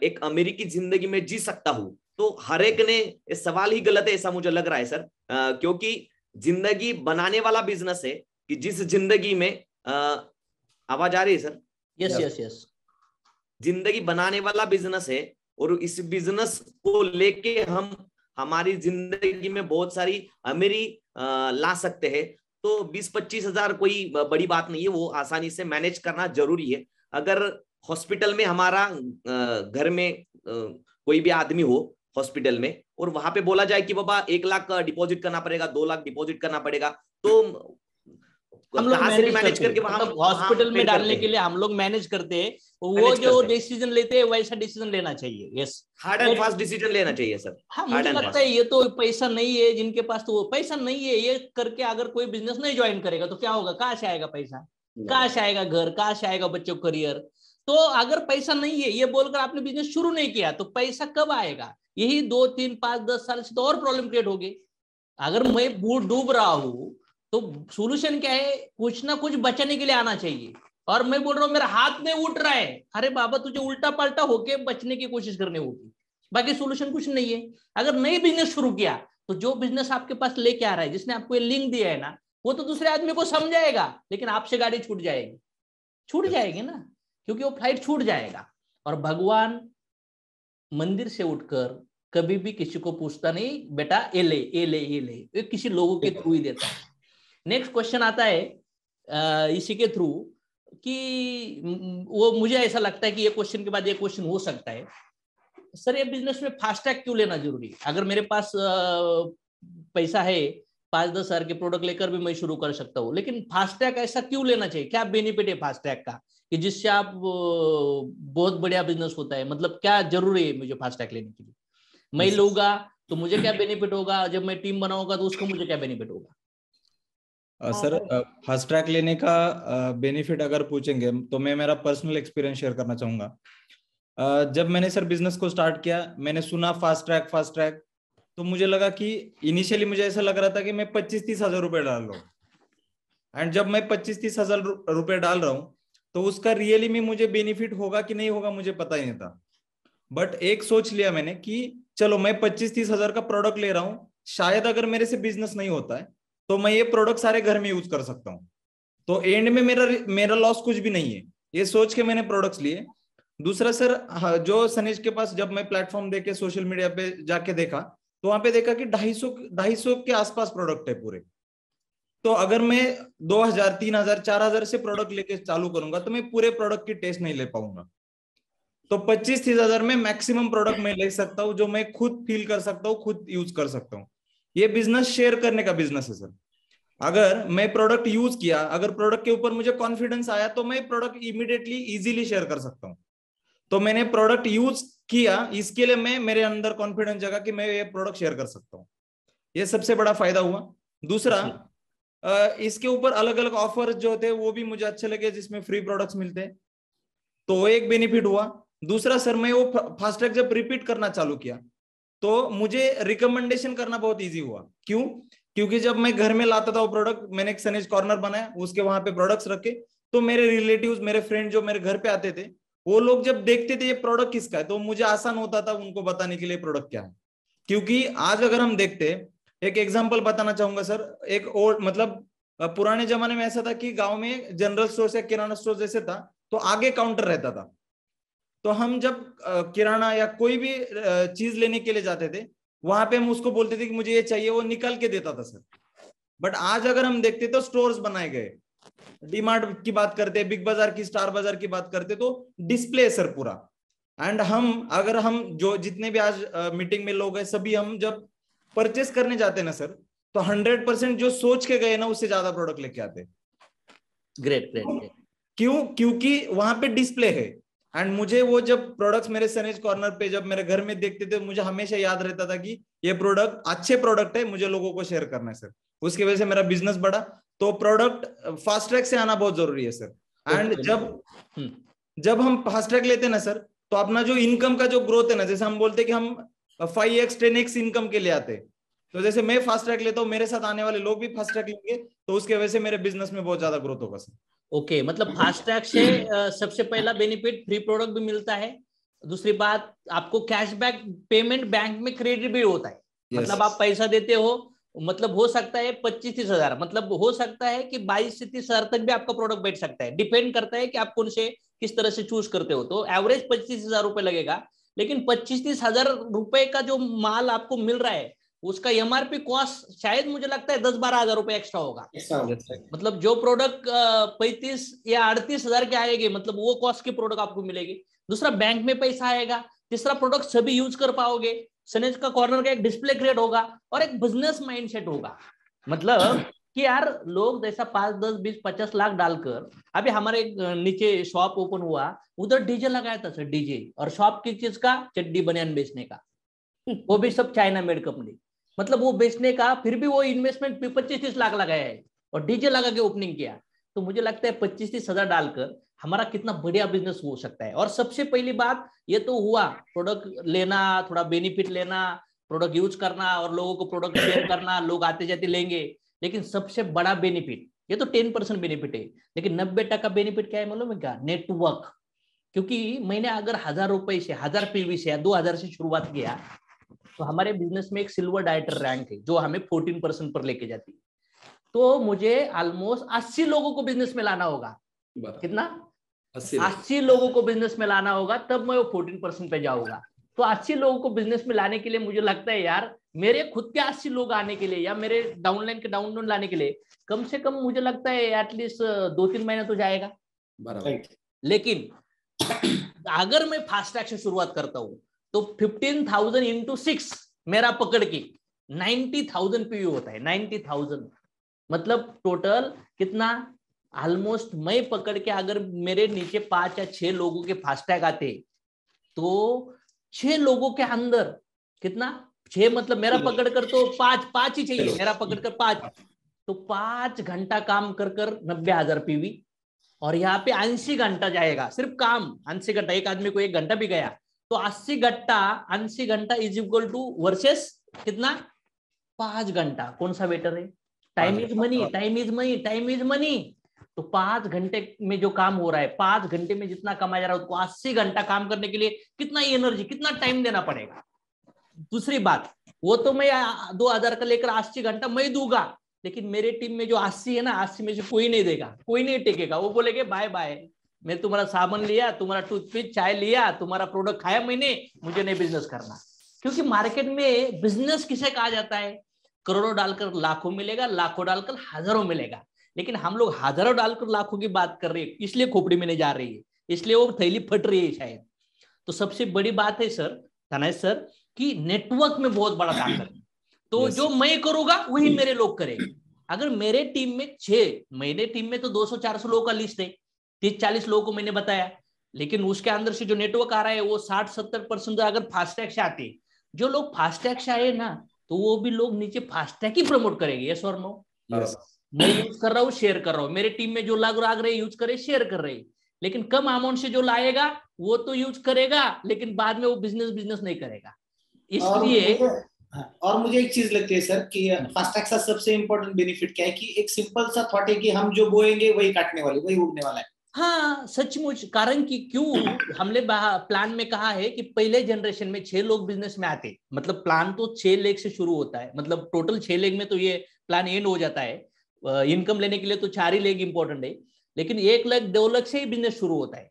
एक अमेरिकी जिंदगी में जी सकता हूं। तो हर एक ने ये सवाल ही गलत है ऐसा मुझे लग रहा है सर, क्योंकि जिंदगी बनाने वाला बिजनेस है कि जिस जिंदगी में आवाज आ रही है सर? Yes yes yes. जिंदगी बनाने वाला बिजनेस है और इस बिजनेस को लेके हम हमारी जिंदगी में बहुत सारी अमीरी ला सकते हैं। तो 20-25 हजार कोई बड़ी बात नहीं है, वो आसानी से मैनेज करना जरूरी है। अगर हॉस्पिटल में हमारा घर में कोई भी आदमी हो हॉस्पिटल में और वहां पे बोला जाए कि बाबा 1 लाख डिपॉजिट करना पड़ेगा, 2 लाख डिपॉजिट करना पड़ेगा, तो हम लोग मैनेज करके वहां हॉस्पिटल में डालने के लिए हम लोग मैनेज करते हैं। वो जो डिसीजन लेते हैं वैसा डिसीजन लेना चाहिए। Yes, hard and fast decision लेना चाहिए सर। हाँ, मुझे लगता है ये तो पैसा नहीं है जिनके पास, तो वो पैसा नहीं है ये करके अगर कोई बिजनेस नहीं ज्वाइन करेगा तो क्या होगा? कहाँ से आएगा पैसा? कहाँ से आएगा घर? कहाँ से आएगा बच्चों का करियर? तो अगर पैसा नहीं है ये बोलकर आपने बिजनेस शुरू नहीं किया तो पैसा कब आएगा? यही 2, 3, 5, 10 साल से तो और प्रॉब्लम क्रिएट होगी। अगर मैं डूब रहा हूं तो सोल्यूशन क्या है? कुछ ना कुछ बचाने के लिए आना चाहिए। और मैं बोल रहा हूँ मेरा हाथ में उठ रहा है, अरे बाबा तुझे उल्टा पलटा होके बचने की कोशिश करनी होगी, बाकी सोल्यूशन कुछ नहीं है। अगर नई बिजनेस शुरू किया तो जो बिजनेस आपके पास लेके आ रहा है, जिसने आपको ये लिंक दिया है ना, वो तो दूसरे आदमी को समझाएगा, लेकिन आपसे गाड़ी छूट जाएगी ना, क्योंकि वो फ्लाइट छूट जाएगा। और भगवान मंदिर से उठकर कभी भी किसी को पूछता नहीं बेटा ये ले ये ले ये ले, ये किसी लोगों के थ्रू ही देता है। नेक्स्ट क्वेश्चन आता है इसी के थ्रू कि वो मुझे ऐसा लगता है कि ये क्वेश्चन के बाद ये क्वेश्चन हो सकता है, सर ये बिजनेस में फास्टैग क्यों लेना जरूरी है? अगर मेरे पास पैसा है 5-10 हजार के प्रोडक्ट लेकर भी मैं शुरू कर सकता हूँ, लेकिन फास्टैग ऐसा क्यों लेना चाहिए? क्या बेनिफिट है फास्टैग का कि जिससे आप बहुत बढ़िया बिजनेस होता है? मतलब क्या जरूरी है मुझे फास्टैग लेने के लिए? मैं लूंगा तो मुझे क्या बेनिफिट होगा? जब मैं टीम बनाऊंगा तो उसको मुझे क्या बेनिफिट होगा? सर फास्ट ट्रैक लेने का बेनिफिट अगर पूछेंगे तो मैं मेरा पर्सनल एक्सपीरियंस शेयर करना चाहूंगा। जब मैंने सर बिजनेस को स्टार्ट किया, मैंने सुना फास्ट ट्रैक, तो मुझे लगा कि इनिशियली मुझे ऐसा लग रहा था कि मैं 25-30 हजार रुपए डाल रहा हूँ। एंड जब मैं 25-30 हजार रुपए डाल रहा हूँ तो उसका रियली में मुझे बेनिफिट होगा कि नहीं होगा मुझे पता ही नहीं था। बट एक सोच लिया मैंने कि चलो मैं 25-30 हजार का प्रोडक्ट ले रहा हूँ, शायद अगर मेरे से बिजनेस नहीं होता है तो मैं ये प्रोडक्ट सारे घर में यूज कर सकता हूँ, तो एंड में मेरा लॉस कुछ भी नहीं है, ये सोच के मैंने प्रोडक्ट्स लिए। दूसरा सर, जो सनीश के पास जब मैं प्लेटफॉर्म देके सोशल मीडिया पे जाके देखा तो वहां पे देखा कि 250 के आसपास प्रोडक्ट है पूरे। तो अगर मैं 2000, 3000, 4000 से प्रोडक्ट लेके चालू करूंगा तो मैं पूरे प्रोडक्ट की टेस्ट नहीं ले पाऊंगा। तो 25-30 हजार में मैक्सिमम प्रोडक्ट मैं ले सकता हूँ जो मैं खुद फील कर सकता हूँ, खुद यूज कर सकता हूँ। ये बिजनेस शेयर करने का बिजनेस है सर। अगर मैं प्रोडक्ट यूज किया, अगर प्रोडक्ट के ऊपर मुझे कॉन्फिडेंस आया तो मैं प्रोडक्ट इमीडिएटली इजीली शेयर कर सकता हूँ। तो मैंने प्रोडक्ट यूज किया, इसके लिए मैं मेरे अंदर कॉन्फिडेंस जगा कि मैं ये प्रोडक्ट शेयर कर सकता हूँ। ये सबसे बड़ा फायदा हुआ। दूसरा, इसके ऊपर अलग अलग ऑफर जो थे वो भी मुझे अच्छे लगे जिसमें फ्री प्रोडक्ट्स मिलते हैं, तो एक बेनिफिट हुआ। दूसरा सर, मैं वो फास्ट्रैक जब रिपीट करना चालू किया तो मुझे रिकमेंडेशन करना बहुत इजी हुआ। क्यों? क्योंकि जब मैं घर में लाता था वो प्रोडक्ट, मैंने एक सनेज कॉर्नर बनाया, उसके वहां पे प्रोडक्ट्स रखे, तो मेरे रिलेटिव्स, मेरे फ्रेंड जो मेरे घर पे आते थे, वो लोग जब देखते थे ये प्रोडक्ट किसका है, तो मुझे आसान होता था उनको बताने के लिए प्रोडक्ट क्या है। क्योंकि आज अगर हम देखते, एक एग्जांपल बताना चाहूंगा सर, एक ओल्ड मतलब पुराने जमाने में ऐसा था कि गांव में जनरल स्टोर या किराना स्टोर जैसे था तो आगे काउंटर रहता था, तो हम जब किराना या कोई भी चीज लेने के लिए जाते थे, वहां पे हम उसको बोलते थे कि मुझे ये चाहिए, वो निकाल के देता था सर। बट आज अगर हम देखते तो स्टोर्स बनाए गए, डीमार्ट की बात करते, बिग बाजार की, स्टार बाजार की बात करते, तो डिस्प्ले है सर पूरा। एंड हम जो जितने भी आज मीटिंग में लोग हैं, सभी हम जब परचेस करने जाते हैं ना सर, तो 100% जो सोच के गए ना उससे ज्यादा प्रोडक्ट लेके आते। Great great great. क्यों? क्योंकि वहां पे डिस्प्ले है। एंड मुझे वो जब प्रोडक्ट्स मेरे सनेज कॉर्नर पे जब मेरे घर में देखते थे, मुझे हमेशा याद रहता था कि ये प्रोडक्ट अच्छे प्रोडक्ट है, मुझे लोगों को शेयर करना है सर। उसकी वजह से मेरा बिजनेस बढ़ा। तो प्रोडक्ट फास्ट ट्रैक से आना बहुत जरूरी है सर। एंड जब हम फास्ट ट्रैक लेते हैं ना सर, तो अपना जो इनकम का जो ग्रोथ है ना, जैसे हम बोलते हैं कि हम 5x 10x इनकम के लिए आते, तो जैसे मैं फास्ट ट्रैक लेता हूँ, मेरे साथ आने वाले लोग भी फास्ट ट्रैक लेंगे, तो उसकी वजह से मेरे बिजनेस में बहुत ज्यादा ग्रोथ होगा सर। ओके, मतलब फास्ट ट्रैक से सबसे पहला बेनिफिट फ्री प्रोडक्ट भी मिलता है। दूसरी बात, आपको कैशबैक पेमेंट बैंक में क्रेडिट भी होता है। मतलब आप पैसा देते हो, मतलब हो सकता है 25-30 हजार, मतलब हो सकता है कि 22 से 30 हजार तक भी आपका प्रोडक्ट बैठ सकता है। डिपेंड करता है कि आप कौन से किस तरह से चूज करते हो। तो एवरेज 25 हजार रुपए लगेगा, लेकिन 25-30 हजार रुपए का जो माल आपको मिल रहा है, उसका एमआरपी कॉस्ट शायद मुझे लगता है 10-12 हजार रुपए एक्स्ट्रा होगा। मतलब जो प्रोडक्ट 35 या 38 हजार के आएंगे, मतलब वो कॉस्ट की प्रोडक्ट आपको मिलेगी। दूसरा, बैंक में पैसा आएगा। तीसरा, प्रोडक्ट सभी यूज कर पाओगे। सनेज का कॉर्नर का एक डिस्प्ले क्रिएट होगा और एक बिजनेस माइंडसेट होगा। मतलब कि यार लोग जैसा 5, 10, 20, 50 लाख डालकर, अभी हमारे नीचे शॉप ओपन हुआ, उधर डीजे लगाया था सर, डीजे। और शॉप की चीज का, चड्डी बनियान बेचने का, वो भी सब चाइना मेड कंपनी। मतलब वो बेचने का, फिर भी वो इन्वेस्टमेंट 25-30 लाख लगाया है और डीजे लगा के ओपनिंग किया। तो मुझे लगता है 25-30 हजार डालकर हमारा कितना बढ़िया बिजनेस हो सकता है। और सबसे पहली बात ये तो हुआ, प्रोडक्ट लेना, थोड़ा बेनिफिट लेना, प्रोडक्ट यूज करना और लोगों को प्रोडक्ट शेयर करना, लोग आते जाते लेंगे। लेकिन सबसे बड़ा बेनिफिट, ये तो 10% बेनिफिट है, लेकिन 90% बेनिफिट क्या है मालूम है क्या? नेटवर्क। क्योंकि मैंने अगर 1000 रुपए से, 1000 पीवी से या 2000 से शुरुआत किया, तो हमारे बिजनेस में एक सिल्वर डायरेक्टर रैंक है जो हमें 14% पर लेके जाती है। तो मुझे ऑलमोस्ट 80 लोगों को बिजनेस में लाना होगा। कितना? 80 लोगों को बिजनेस में लाना होगा, तब मैं वो 14% पे जाऊंगा। तो 80 लोगों को बिजनेस में लाने के लिए मुझे लगता है यार, मेरे खुद के 80 लोग आने के लिए या मेरे डाउनलाइन के डाउनलोड लाने के लिए कम से कम मुझे लगता है एटलीस्ट 2-3 महीना तो जाएगा। लेकिन अगर मैं फास्ट ट्रैक से शुरुआत करता हूं, तो 15,000 into 6 मेरा पकड़ के 90,000 पीवी होता है। 90,000 मतलब टोटल कितना? ऑलमोस्ट मैं पकड़ के अगर मेरे नीचे 5 या 6 लोगों के फास्टैग आते, तो 6 लोगों के अंदर कितना? 6 मतलब मेरा पकड़ कर तो 5 ही चाहिए, मेरा पकड़ कर 5, तो 5 घंटा काम कर 90,000 पीवी। और यहाँ पे 80 घंटा जाएगा सिर्फ काम। 80 घंटा, एक आदमी को 1 घंटा भी गया तो 80 घंटा इज इक्वल टू वर्सेस कितना? 5 घंटा। कौन सा बेटर है? Time is money, time is money, time is money. तो 5 घंटे में जो काम हो रहा है, 5 घंटे में जितना कमाया जा रहा है, उसको 80 घंटा काम करने के लिए कितना एनर्जी, कितना टाइम देना पड़ेगा। दूसरी बात, वो तो मैं 2000 का लेकर 80 घंटा मैं दूंगा, लेकिन मेरे टीम में जो 80 है ना, 80 में से कोई नहीं देगा, कोई नहीं टेकेगा। वो बोलेगे बाय बाय, मैं तुम्हारा सामान लिया, तुम्हारा टूथपिक, चाय लिया, तुम्हारा प्रोडक्ट खाया मैंने, मुझे नहीं बिजनेस करना। क्योंकि मार्केट में बिजनेस किसे कहा जाता है? करोड़ों डालकर लाखों मिलेगा, लाखों डालकर हजारों मिलेगा। लेकिन हम लोग हजारों डालकर लाखों की बात कर रहे हैं, इसलिए खोपड़ी में नहीं जा रही है, इसलिए वो थैली फट रही है शायद। तो सबसे बड़ी बात है सर, तनय सर, कि नेटवर्क में बहुत बड़ा ताकत है। तो जो मैं करूंगा वही मेरे लोग करेंगे। अगर मेरे टीम में 6, मेरे टीम में तो 200-400 लोगों का लिस्ट है, 30-40 लोगों को मैंने बताया, लेकिन उसके अंदर से जो नेटवर्क आ रहा है वो 60-70% अगर फास्टैग से आते, जो लोग फास्टैग से आए ना, तो वो भी लोग नीचे फास्टैग ही प्रमोट करेंगे। यस और नो? मैं यूज कर रहा हूँ, शेयर कर रहा हूँ, मेरे टीम में जो लोग रहे यूज करे, शेयर कर रहे, लेकिन कम अमाउंट से जो लाएगा वो तो यूज करेगा, लेकिन बाद में वो बिजनेस नहीं करेगा। इसलिए और मुझे एक चीज लगती है सर कि फास्टैग का सबसे इम्पोर्टेंट बेनिफिट क्या है कि एक सिंपल सा थॉट है कि हम जो बोएंगे वही काटने वाले, वही उगने वाला है। हाँ सचमुच, कारण कि क्यों हमने प्लान में कहा है कि पहले जनरेशन में 6 लोग बिजनेस में आते, मतलब प्लान तो 6 लाख से शुरू होता है, मतलब टोटल 6 लाख में तो ये प्लान एंड हो जाता है। इनकम लेने के लिए तो 4 ही लाख इंपॉर्टेंट है, लेकिन 1 लाख 2 लाख से ही बिजनेस शुरू होता है।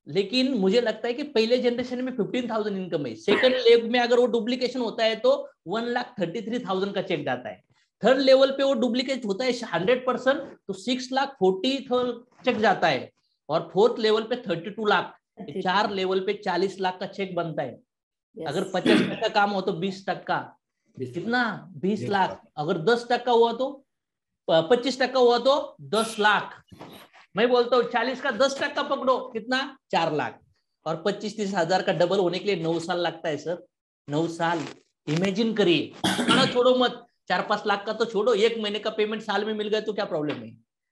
लेकिन मुझे लगता है कि पहले जनरेशन में 15,000 इनकम है, सेकंड लेवल में अगर वो डुप्लीकेशन होता है तो 1,33,000 का चेक जाता है, थर्ड लेवल पे वो डुप्लीकेट होता है 100% तो 6,40,000 चेक जाता है, और फोर्थ लेवल पे 32 लाख, 4 लेवल पे 40 लाख का चेक बनता है। अगर 50% काम हो तो 20%, कितना 20 लाख, अगर 10% हुआ तो 25% हुआ तो 10 लाख। मैं बोलता हूँ 40 का 10% पकड़ो, कितना 4 लाख, और 25-30 हजार का डबल होने के लिए 9 साल लगता है सर, 9 साल। इमेजिन करिए, छोड़ो मत, 4-5 लाख का तो छोड़ो, 1 महीने का पेमेंट साल में मिल गया तो क्या प्रॉब्लम है।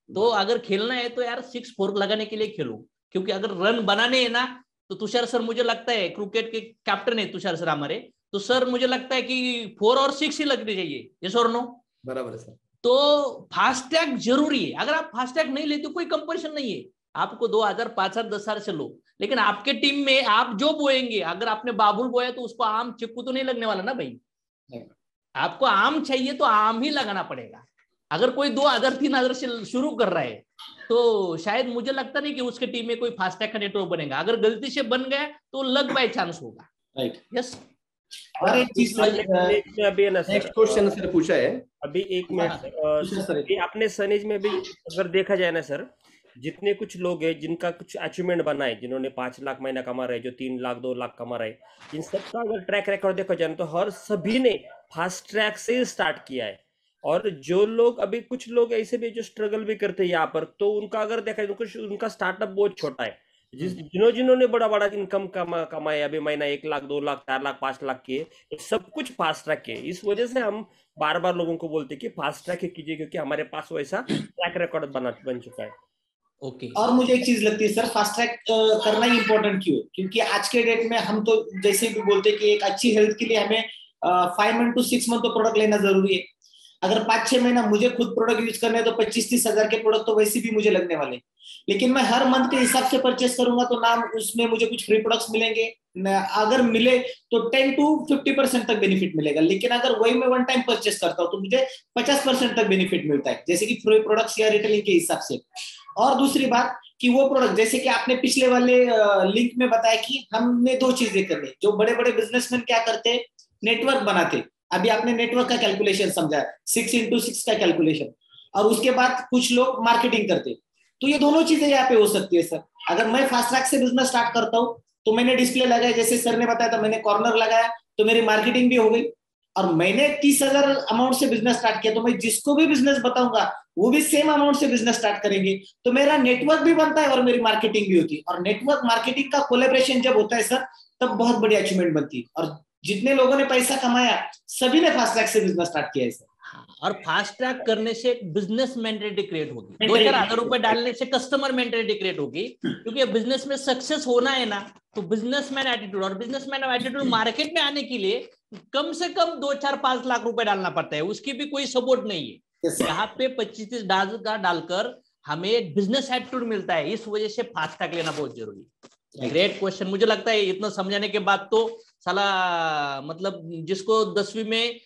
तो अगर खेलना है तो यार 6-4 लगाने के लिए खेलो, क्योंकि अगर रन बनाने है ना तो तुषार सर मुझे लगता है क्रिकेट के कैप्टन है तुषार सर हमारे, तो सर मुझे लगता है कि 4 और 6 ही लगने चाहिए, यस और नो? बराबर है सर। तो फास्टैग जरूरी है। अगर आप फास्टैग नहीं लेते कोई कंपल्शन नहीं है, आपको 2,000 5,000 10,000 से लो, लेकिन आपके टीम में आप जो बोएंगे, अगर आपने बाबुल बोया तो उसको आम चिक्कू तो नहीं लगने वाला ना भाई, आपको आम चाहिए तो आम ही लगाना पड़ेगा। अगर कोई 2,000 3,000 से शुरू कर रहा है तो शायद मुझे लगता नहीं कि उसके टीम में कोई फास्टैग का नेटवर्क बनेगा, अगर गलती से बन गया तो लक बाय चांस होगा। Right, yes. और एक चीज में अभी है ना सर, नेक्स्ट क्वेश्चन सर पूछा है अभी 1 मिनट अपने सनेज में भी अगर देखा जाए ना सर, जितने कुछ लोग हैं जिनका कुछ अचीवमेंट बना है, जिन्होंने 5 लाख महीना कमा रहे, जो 3 लाख 2 लाख कमा रहे, इन सबका अगर ट्रैक रिकॉर्ड देखा जाए तो हर सभी ने फास्ट ट्रैक से स्टार्ट किया है। और जो लोग अभी कुछ लोग ऐसे भी जो स्ट्रगल भी करते हैं यहाँ पर, तो उनका अगर देखा जाए तो उनका स्टार्टअप बहुत छोटा है। जिन्होंने बड़ा बड़ा इनकम कमाया अभी महीना 1 लाख 2 लाख 4 लाख 5 लाख किए, तो सब कुछ फास्ट ट्रैक किए। इस वजह से हम बार बार लोगों को बोलते हैं कि फास्ट ट्रैक कीजिए, क्योंकि हमारे पास वैसा ट्रैक रिकॉर्ड बन चुका है। ओके। और मुझे एक चीज लगती है सर, फास्ट ट्रैक करना ही इंपॉर्टेंट क्यों? क्योंकि आज के डेट में हम तो जैसे भी बोलते हैं कि एक अच्छी हेल्थ के लिए हमें 5 मंथ to 6 मंथ तो प्रोडक्ट लेना जरूरी है। अगर 5-6 महीना मुझे खुद प्रोडक्ट यूज करने तो 25-30 हजार के प्रोडक्ट तो वैसे भी मुझे लगने वाले, लेकिन मैं हर मंथ के हिसाब से परचेस करूंगा तो ना उसमें मुझे कुछ फ्री प्रोडक्ट्स मिलेंगे, अगर मिले तो 10 to 50% तक बेनिफिट मिलेगा। लेकिन अगर वही मैं 1 टाइम परचेस करता हूँ तो मुझे 50% तक बेनिफिट मिलता है, जैसे कि फ्री प्रोडक्ट्स या रिटेलिंग के हिसाब से। और दूसरी बात कि वो प्रोडक्ट, जैसे कि आपने पिछले वाले लिंक में बताया कि हमने 2 चीजें करनी। जो बड़े बड़े बिजनेसमैन क्या करते हैं, नेटवर्क बनाते। अभी आपने नेटवर्क का कैलकुलेशन समझा, 6 into 6 का कैलकुलेशन, और उसके बाद कुछ लोग मार्केटिंग करते। तो ये दोनों चीजें यहाँ पे हो सकती है सर। अगर मैं फास्ट ट्रैक से बिजनेस स्टार्ट करता हूँ तो मैंने डिस्प्ले लगाया, जैसे सर ने बताया था, मैंने कॉर्नर लगाया तो मेरी मार्केटिंग भी हो गई, और मैंने 30,000 अमाउंट से बिजनेस स्टार्ट किया, तो मैं जिसको भी बिजनेस बताऊंगा वो भी सेम अमाउंट से बिजनेस स्टार्ट करेंगे, तो मेरा नेटवर्क भी बनता है और मेरी मार्केटिंग भी होती है। और नेटवर्क मार्केटिंग का कोलैबोरेशन जब होता है सर, तब बहुत बड़ी अचीवमेंट बनती है। और जितने लोगों ने पैसा कमाया सभी ने फास्ट ट्रैक से बिजनेस स्टार्ट किया है सर। और फास्ट ट्रैक करने से बिजनेस मेंटेलिटी क्रिएट होगी, 2-4 हजार रुपए डालने से कस्टमर मेंटेलिटी क्रिएट होगी, क्योंकि बिजनेस में सक्सेस होना है ना तो बिजनेसमैन एटीट्यूड, और बिजनेसमैन एटीट्यूड मार्केट में आने के लिए कम से कम 2-4-5 लाख रुपए डालना पड़ता है, उसकी भी कोई सपोर्ट नहीं है। यहाँ पे 25-30 का डालकर हमें एक बिजनेस एटीट्यूड मिलता है, इस वजह से फास्ट ट्रैक लेना बहुत जरूरी है। Great question. मुझे लगता है इतना समझाने के बाद तो साला मतलब जिसको 10वीं में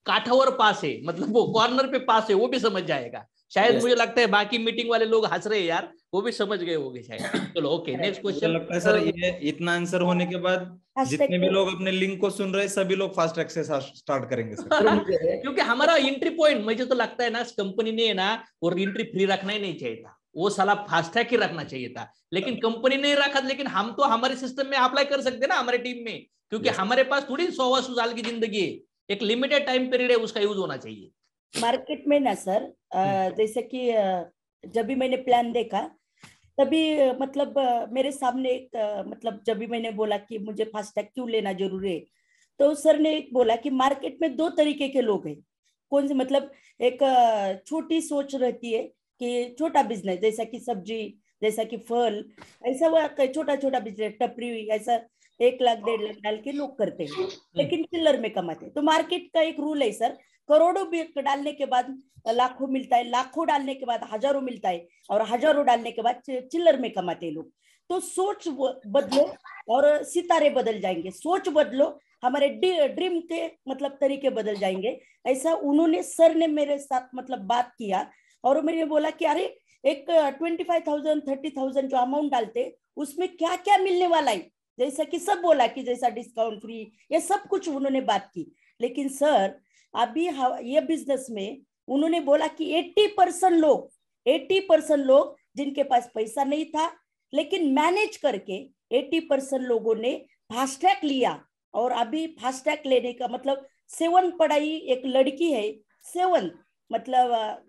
काठावर पास है, मतलब वो कॉर्नर पे पास है, वो भी समझ जाएगा शायद। मुझे लगता है बाकी मीटिंग वाले लोग हंस रहे हैं यार, वो भी समझ गए होंगे शायद। चलो ओके, नेक्स्ट क्वेश्चन। लगता है सर ये इतना आंसर होने के बाद जितने भी लोग अपने लिंक को सुन रहे हैं सभी लोग फास्ट ट्रैक से स्टार्ट करेंगे सर। क्योंकि हमारा एंट्री पॉइंट, मुझे तो लगता है ना कंपनी ने ना वो एंट्री फ्री रखना ही नहीं चाहिए था, वो साला फास्ट ट्रैक ही रखना चाहिए था, लेकिन कंपनी ने रखा। लेकिन हम तो हमारे सिस्टम में अप्लाई कर सकते हैं ना हमारे टीम में, क्योंकि हमारे पास थोड़ी 100 साल की जिंदगी है, एक लिमिटेड टाइम पीरियड है, उसका यूज होना चाहिए। मार्केट में ना सर जैसे कि जब भी मैंने प्लान देखा तभी मतलब मेरे सामने एक मतलब जब भी मैंने बोला कि मुझे फास्टैग क्यों लेना जरूरी है, तो सर ने एक बोला कि मार्केट में 2 तरीके के लोग हैं। कौन से, मतलब एक छोटी सोच रहती है कि छोटा बिजनेस जैसा कि सब्जी जैसा कि फल, ऐसा वो छोटा छोटा बिजनेस, टपरी, ऐसा 1 लाख 1.5 लाख डाल के लोग करते हैं, लेकिन चिल्लर में कमाते हैं। तो मार्केट का एक रूल है सर, करोड़ों भी डालने के बाद लाखों मिलता है, लाखों डालने के बाद हजारों मिलता है, और हजारों डालने के बाद चिल्लर में कमाते हैं लोग। तो सोच बदलो और सितारे बदल जाएंगे। सोच बदलो, हमारे ड्रीम के मतलब तरीके बदल जाएंगे। ऐसा उन्होंने, सर ने मेरे साथ मतलब बात किया, और मैंने बोला कि अरे एक 25,000 30,000 जो अमाउंट डालते उसमें क्या क्या मिलने वाला है, जैसा कि सब बोला कि जैसा डिस्काउंट फ्री, ये सब कुछ उन्होंने बात की। लेकिन सर अभी ये बिजनेस में उन्होंने बोला कि 80% लोग जिनके पास पैसा नहीं था, लेकिन मैनेज करके 80% लोगों ने फास्ट ट्रैक लिया। और अभी फास्ट ट्रैक लेने का मतलब 7 पढ़ाई, एक लड़की है 7, मतलब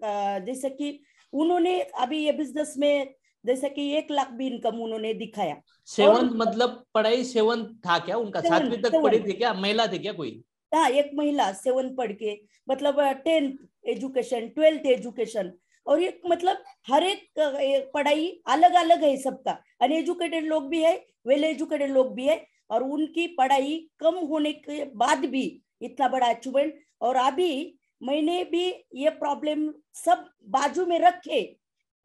जैसे कि उन्होंने अभी ये बिजनेस में जैसे कि 1 लाख भी इनकम उन्होंने दिखाया। 7 मतलब पढ़ाई 7 था क्या उनका? 7वीं तक पढ़ी थी क्या? महिला थी क्या कोई? हाँ, एक महिला 7 पढ़ के, मतलब 10th एजुकेशन, 12th एजुकेशन, और ये मतलब हर एक पढ़ाई अलग अलग है सबका। अनएजुकेटेड लोग भी है, वेल एजुकेटेड लोग भी है, और उनकी पढ़ाई कम होने के बाद भी इतना बड़ा अचीवमेंट। और अभी मैंने भी ये प्रॉब्लम सब बाजू में रखे,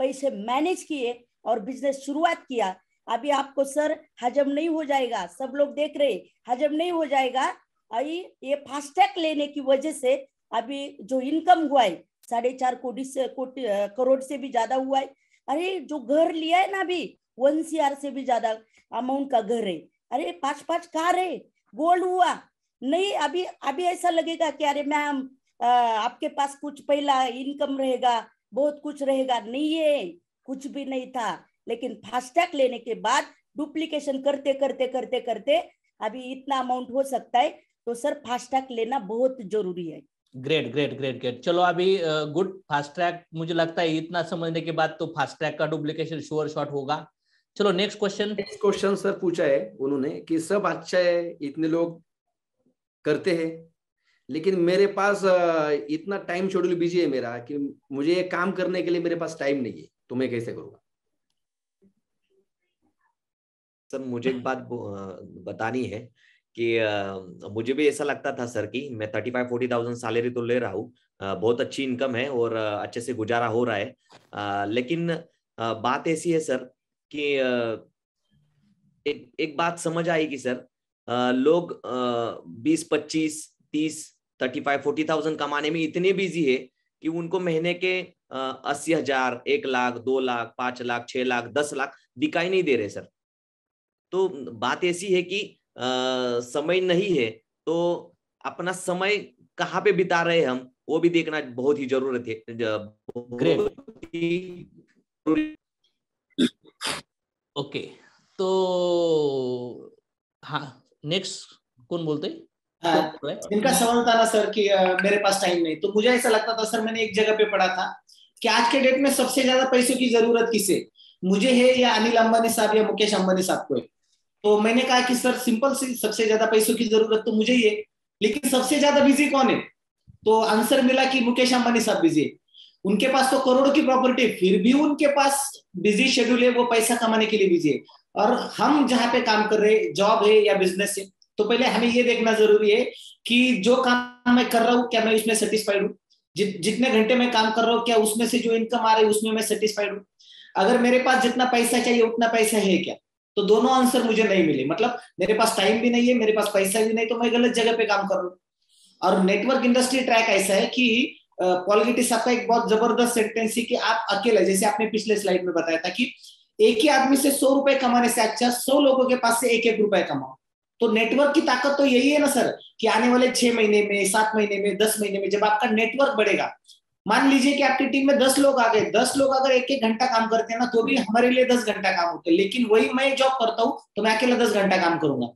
पैसे मैनेज किए और बिजनेस शुरुआत किया। अभी आपको सर हजम नहीं हो जाएगा, सब लोग देख रहे, हजम नहीं हो जाएगा। अभी ये फास्टैग लेने की वजह से अभी जो इनकम हुआ है 4.5 करोड़ से भी ज्यादा हुआ है। अरे जो घर लिया है ना अभी 1 CR से भी ज्यादा अमाउंट का घर है। अरे 5 कार है, गोल्ड हुआ नहीं। अभी ऐसा लगेगा कि अरे मैम आपके पास कुछ पहला इनकम रहेगा, बहुत कुछ रहेगा। नहीं है, कुछ भी नहीं था। लेकिन फास्टैग लेने के बाद डुप्लीकेशन करते करते करते करते अभी इतना अमाउंट हो सकता है। तो सर फास्टैग लेना बहुत जरूरी है। Great great great great. चलो अभी गुड, फास्ट ट्रैक, मुझे लगता है इतना समझने के बाद तो फास्ट ट्रैक का डुप्लीकेशन श्योर शॉट होगा। चलो next question. Next question sir पूछा है उन्होंने कि सब अच्छा है, इतने लोग करते हैं, लेकिन मेरे पास इतना टाइम शेड्यूल बिजी है मेरा कि मुझे ये काम करने के लिए मेरे पास टाइम नहीं है, तो मैं कैसे करूँगा? सर मुझे एक बात बतानी है कि मुझे भी ऐसा लगता था सर कि मैं 35-40,000 सैलरी तो ले रहा हूँ, बहुत अच्छी इनकम है और अच्छे से गुजारा हो रहा है। लेकिन बात ऐसी है सर कि एक बात समझ आएगी सर, लोग 20-25-30 35-40,000 कमाने में इतने बिजी है कि उनको महीने के 80,000, 1 लाख, 2 लाख, 5 लाख, 6 लाख, 10 लाख दिखाई नहीं दे रहे सर। तो बात ऐसी है कि समय नहीं है, तो अपना समय कहाँ पे बिता रहे हैं हम, वो भी देखना बहुत ही जरूरत है। ओके, तो हाँ नेक्स्ट कौन बोलते? इनका सवाल था ना सर कि मेरे पास टाइम नहीं। तो मुझे ऐसा लगता था सर, मैंने एक जगह पे पढ़ा था कि आज के डेट में सबसे ज्यादा पैसों की जरूरत किसे, मुझे है या अनिल अंबानी साहब या मुकेश अंबानी साहब को है। तो मैंने कहा कि सर सिंपल सी, सबसे ज्यादा पैसों की जरूरत तो मुझे ही है, लेकिन सबसे ज्यादा बिजी कौन है? तो आंसर मिला कि मुकेश अंबानी साहब बिजी है। उनके पास तो करोड़ों की प्रॉपर्टी, फिर भी उनके पास बिजी शेड्यूल है, वो पैसा कमाने के लिए बिजी है। और हम जहाँ पे काम कर रहे हैं, जॉब है या बिजनेस है, तो पहले हमें ये देखना जरूरी है कि जो काम मैं कर रहा हूँ क्या मैं उसमें सेटिस्फाइड हूँ, जितने घंटे मैं काम कर रहा हूँ क्या उसमें से जो इनकम आ रही है उसमें मैं सेटिस्फाइड हूँ, अगर मेरे पास जितना पैसा चाहिए उतना पैसा है क्या। तो दोनों आंसर मुझे नहीं मिले, मतलब मेरे पास टाइम भी नहीं है, मेरे पास पैसा भी नहीं, तो मैं गलत जगह पे काम कर रहा हूँ। और नेटवर्क इंडस्ट्री ट्रैक ऐसा है कि पॉलिटिक्स गिटी साहब का एक बहुत जबरदस्त सेंटेंस है कि आप अकेले, जैसे आपने पिछले स्लाइड में बताया था कि एक ही आदमी से 100 रुपए कमाने से अच्छा 100 लोगों के पास से 1-1 रुपए कमाओ। तो नेटवर्क की ताकत तो यही है ना सर, कि आने वाले 6 महीने में, 7 महीने में, 10 महीने में जब आपका नेटवर्क बढ़ेगा, मान लीजिए कि आपकी टीम में 10 लोग आ गए, 10 लोग अगर 1-1 घंटा काम करते हैं ना, तो भी हमारे लिए 10 घंटा काम होते हैं। लेकिन वही मैं जॉब करता हूँ तो मैं अकेला 10 घंटा काम करूंगा।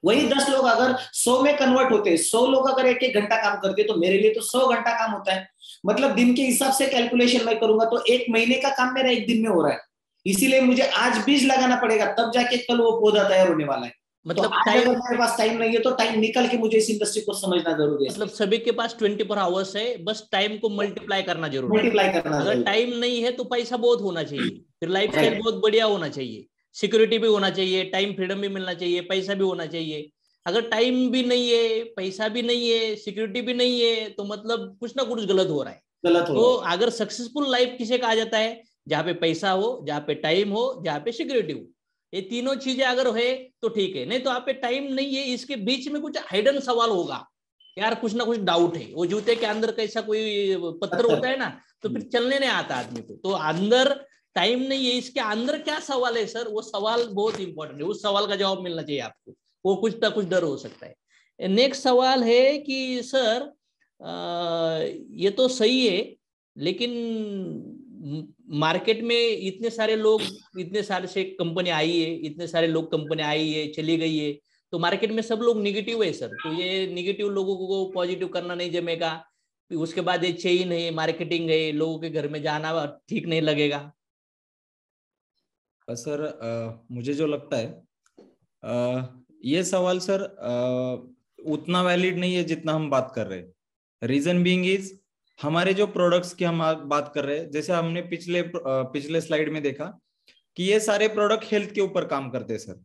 वही 10 लोग अगर 100 में कन्वर्ट होते हैं, 100 लोग अगर 1-1 घंटा काम करते हैं, तो मेरे लिए तो 100 घंटा काम होता है। मतलब दिन के हिसाब से कैलकुलेशन मैं करूंगा तो 1 महीने का काम मेरा 1 दिन में हो रहा है। इसीलिए मुझे आज बीज लगाना पड़ेगा, तब जाके कल वो पौधा तैयार होने वाला है। मतलब तो अगर मेरे पास टाइम नहीं है तो टाइम निकल के मुझे इस इंडस्ट्री को समझना जरूरी है। मतलब सभी के पास 24 आवर्स है, बस टाइम को मल्टीप्लाई करना जरूरी है। मल्टीप्लाई करना, अगर टाइम नहीं है तो पैसा बहुत होना चाहिए। फिर लाइफस्टाइल बहुत बढ़िया होना चाहिए, सिक्योरिटी भी होना चाहिए, टाइम फ्रीडम भी मिलना चाहिए, पैसा भी होना चाहिए। अगर टाइम भी नहीं है, पैसा भी नहीं है, सिक्योरिटी भी नहीं है, तो मतलब कुछ ना कुछ गलत हो रहा है। तो अगर सक्सेसफुल लाइफ किसे कहा जाता है? जहाँ पे पैसा हो, जहाँ पे टाइम हो, जहाँ पे सिक्योरिटी हो, ये तीनों चीजें अगर है तो ठीक है। नहीं तो आप पे टाइम नहीं है, इसके बीच में कुछ हाइडन सवाल होगा यार, कुछ ना कुछ डाउट है। वो जूते के अंदर कैसा कोई पत्थर होता है ना, तो फिर चलने नहीं आता आदमी को। तो अंदर टाइम नहीं है, इसके अंदर क्या सवाल है सर, वो सवाल बहुत इंपॉर्टेंट है, उस सवाल का जवाब मिलना चाहिए आपको। वो कुछ ना कुछ डर हो सकता है। नेक्स्ट सवाल है कि सर ये तो सही है, लेकिन मार्केट में इतने सारे लोग, इतने सारे से कंपनी आई है, इतने सारे लोग कंपनी आई है चली गई है, तो मार्केट में सब लोग निगेटिव है सर। तो ये निगेटिव लोगों को पॉजिटिव करना नहीं जमेगा। उसके बाद ये चेन है, मार्केटिंग है, लोगों के घर में जाना ठीक नहीं लगेगा। सर मुझे जो लगता है ये सवाल सर उतना वैलिड नहीं है जितना हम बात कर रहे हैं। रीजन बीइंग इज हमारे जो प्रोडक्ट्स की हम बात कर रहे हैं, जैसे हमने पिछले स्लाइड में देखा कि ये सारे प्रोडक्ट हेल्थ के ऊपर काम करते हैं सर।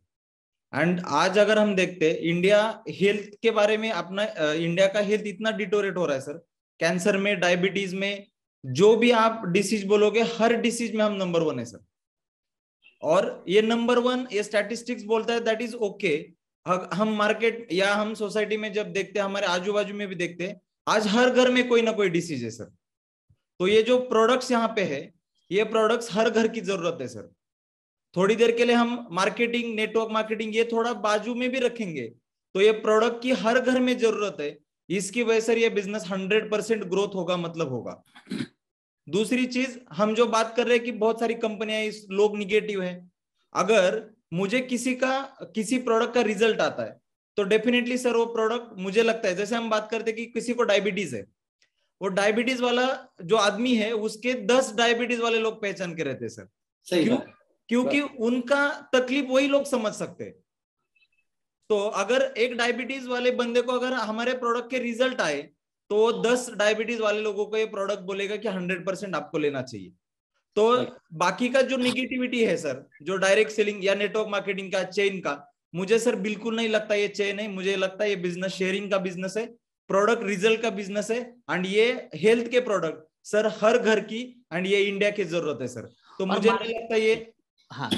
एंड आज अगर हम देखते हैं इंडिया हेल्थ के बारे में, अपना इंडिया का हेल्थ इतना डिटोरेट हो रहा है सर, कैंसर में, डायबिटीज में, जो भी आप डिसीज बोलोगे हर डिसीज में हम नंबर 1 है सर। और ये नंबर 1 ये स्टैटिस्टिक्स बोलता है, दैट इज ओके। हम मार्केट या हम सोसाइटी में जब देखते हैं, हमारे आजू बाजू में भी देखते हैं, आज हर घर में कोई ना कोई डिसीज है सर। तो ये जो प्रोडक्ट्स यहाँ पे है, ये प्रोडक्ट्स हर घर की जरूरत है सर। थोड़ी देर के लिए हम मार्केटिंग, नेटवर्क मार्केटिंग ये थोड़ा बाजू में भी रखेंगे, तो ये प्रोडक्ट की हर घर में जरूरत है। इसकी वजह से ये बिजनेस 100% ग्रोथ होगा, मतलब होगा। दूसरी चीज, हम जो बात कर रहे हैं कि बहुत सारी कंपनियां, लोग निगेटिव है। अगर मुझे किसी प्रोडक्ट का रिजल्ट आता है तो डेफिनेटली सर वो प्रोडक्ट, मुझे लगता है, जैसे हम बात करते हैं कि किसी को डायबिटीज है, वो डायबिटीज वाला जो आदमी है उसके 10 डायबिटीज वाले लोग पहचान के रहते हैं सर। क्यों? क्योंकि उनका तकलीफ वही लोग समझ सकते हैं। तो अगर एक डायबिटीज वाले बंदे को अगर हमारे प्रोडक्ट के रिजल्ट आए, तो 10 डायबिटीज वाले लोगों को ये प्रोडक्ट बोलेगा कि 100% आपको लेना चाहिए। तो बाकी का जो निगेटिविटी है सर, जो डायरेक्ट सेलिंग या नेटवर्क मार्केटिंग का, चेन का, मुझे सर बिल्कुल नहीं लगता ये चेन है। मुझे लगता है ये बिजनेस शेयरिंग का बिजनेस है, प्रोडक्ट रिजल्ट का बिजनेस है। एंड ये हेल्थ के प्रोडक्ट सर हर घर की, एंड ये इंडिया की जरूरत है सर। तो मुझे नहीं लगता ये, हाँ,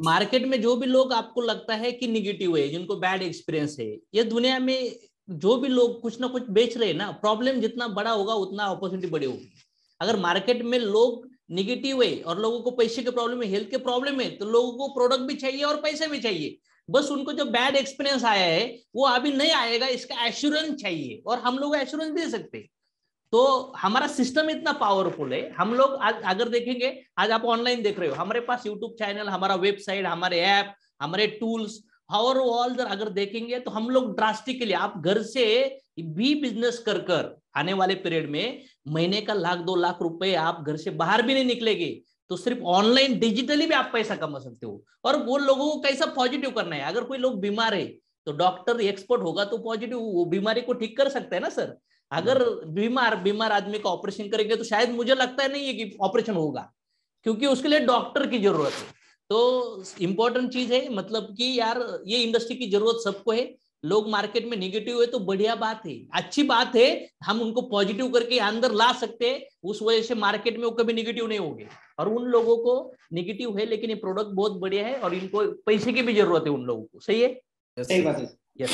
मार्केट में जो भी लोग आपको लगता है कि निगेटिव है, जिनको बैड एक्सपीरियंस है, ये दुनिया में जो भी लोग कुछ ना कुछ बेच रहे हैं ना, प्रॉब्लम जितना बड़ा होगा उतना अपॉर्चुनिटी बड़ी होगी। अगर मार्केट में लोग निगेटिव है और लोगों को पैसे के प्रॉब्लम है, हेल्थ के प्रॉब्लम है, तो लोगों को प्रोडक्ट भी चाहिए और पैसे भी चाहिए। बस उनको जो बैड एक्सपीरियंस आया है वो अभी नहीं आएगा, इसका एश्योरेंस चाहिए, और हम लोग एश्योरेंस दे सकते हैं। तो हमारा सिस्टम इतना पावरफुल है। हम लोग आज अगर देखेंगे, आज आप ऑनलाइन देख रहे हो, हमारे पास यूट्यूब चैनल, हमारा वेबसाइट, हमारे ऐप, हमारे टूल्स, और ऑल अगर देखेंगे तो हम लोग ड्रास्टिकली, आप घर से भी बिजनेस कर आने वाले पीरियड में महीने का 1-2 लाख रुपए आप घर से बाहर भी नहीं निकलेंगे, तो सिर्फ ऑनलाइन डिजिटली भी आप पैसा कमा सकते हो। और वो लोगों को कैसा पॉजिटिव करना है, अगर कोई लोग बीमार है तो डॉक्टर एक्सपर्ट होगा तो पॉजिटिव वो बीमारी को ठीक कर सकता है ना सर। अगर बीमार आदमी का ऑपरेशन करेंगे तो शायद मुझे लगता है नहीं है कि ऑपरेशन होगा, क्योंकि उसके लिए डॉक्टर की जरूरत है। तो इम्पोर्टेंट चीज है, मतलब कि यार ये इंडस्ट्री की जरूरत सबको है। लोग मार्केट में निगेटिव है तो बढ़िया बात है, अच्छी बात है, हम उनको पॉजिटिव करके अंदर ला सकते हैं। उस वजह से मार्केट में वो कभी निगेटिव नहीं होंगे। और उन लोगों को निगेटिव है लेकिन ये प्रोडक्ट बहुत बढ़िया है और इनको पैसे की भी जरूरत है उन लोगों को। सही है? सही बात है। यस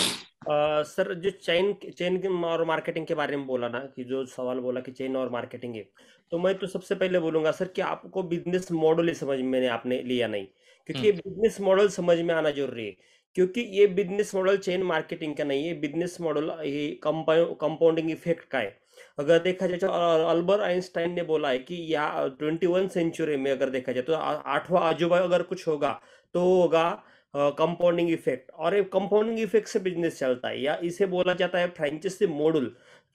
सर, जो चेन और मार्केटिंग के बारे में बोला ना, कि जो सवाल बोला कि चेन और मार्केटिंग है, तो मैं तो सबसे पहले बोलूंगा सर कि आपको बिजनेस मॉडल ही समझ में आपने लिया नहीं, क्योंकि ये बिजनेस मॉडल समझ में आना जरूरी है। क्योंकि ये बिजनेस मॉडल चेन मार्केटिंग का नहीं है, बिजनेस मॉडल ये कंपाउंडिंग इफेक्ट का है। अगर देखा जाए तो अल्बर्ट आइंस्टाइन ने बोला है कि या 21 सेंचुरी में अगर देखा जाए तो 8वां अजूबा अगर कुछ होगा तो होगा कंपाउंडिंग इफेक्ट। और ये कंपाउंडिंग इफेक्ट से बिजनेस चलता है, या इसे बोला जाता है फ्रेंचाइजी मॉडल।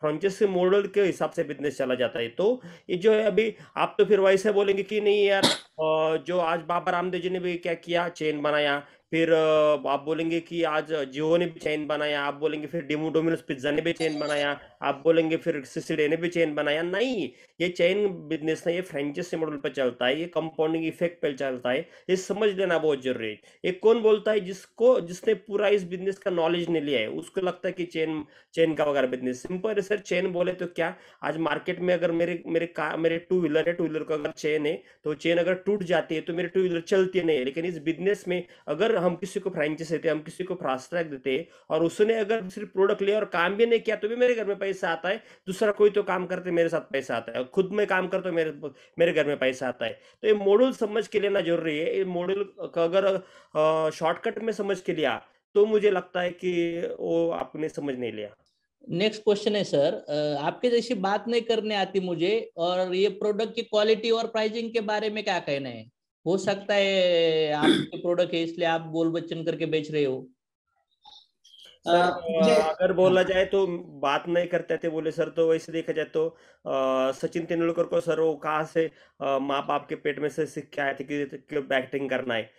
फ्रेंचाइजी मॉडल के हिसाब से बिजनेस चला जाता है। तो ये जो है अभी आप तो फिर वैसे बोलेंगे कि नहीं यार, जो आज बाबा रामदेव जी ने भी क्या किया, चेन बनाया। फिर आप बोलेंगे कि आज जियो ने भी चेन बनाया, आप बोलेंगे फिर डोमिनोज पिज्जा ने भी चेन बनाया, आप बोलेंगे फिर सिसिडे ने भी चेन बनाया। नहीं, ये चेन बिजनेस नहीं, ये फ्रेंचाइजी मॉडल पर चलता है, ये कंपाउंडिंग इफेक्ट पर चलता है। ये समझ लेना बहुत जरूरी है। ये कौन बोलता है? जिसने पूरा इस बिजनेस का नॉलेज नहीं लिया है, उसको लगता है कि चेन का वगैरह बिजनेस सिंपल है। सर चेन बोले तो क्या, आज मार्केट में अगर मेरे टू व्हीलर है, टू व्हीलर का अगर चेन है, तो चेन अगर टूट जाती है तो मेरे टू व्हीलर चलती नहीं है। लेकिन इस बिजनेस में अगर हम किसी को फ्रेंचाइजी देते, हम किसी को फास्ट ट्रैक देते, और उसने अगर सिर्फ प्रोडक्ट लिया और काम भी नहीं किया, तो भी मेरे घर में पैसा आता है। दूसरा कोई तो काम करते मेरे साथ पैसा आता है, खुद में काम करते मेरे घर में पैसा आता है। तो ये मॉडल समझ के लेना जरूरी है। ये मॉडल का अगर शॉर्टकट में समझ के लिया, तो मुझे लगता है कि वो आपने समझ नहीं लिया। नेक्स्ट क्वेश्चन है सर, आपके जैसी बात नहीं करने आती मुझे, और ये प्रोडक्ट की क्वालिटी और प्राइसिंग के बारे में क्या कहना है? हो सकता है आपके प्रोडक्ट है इसलिए आप बोल बच्चन करके बेच रहे हो। सर अगर बोला जाए तो बात नहीं करते थे बोले सर, तो वैसे देखा जाए तो सचिन तेंदुलकर को सर वो कहाँ से माँ बाप के पेट में से सीख के आए थे कि बैटिंग करना है।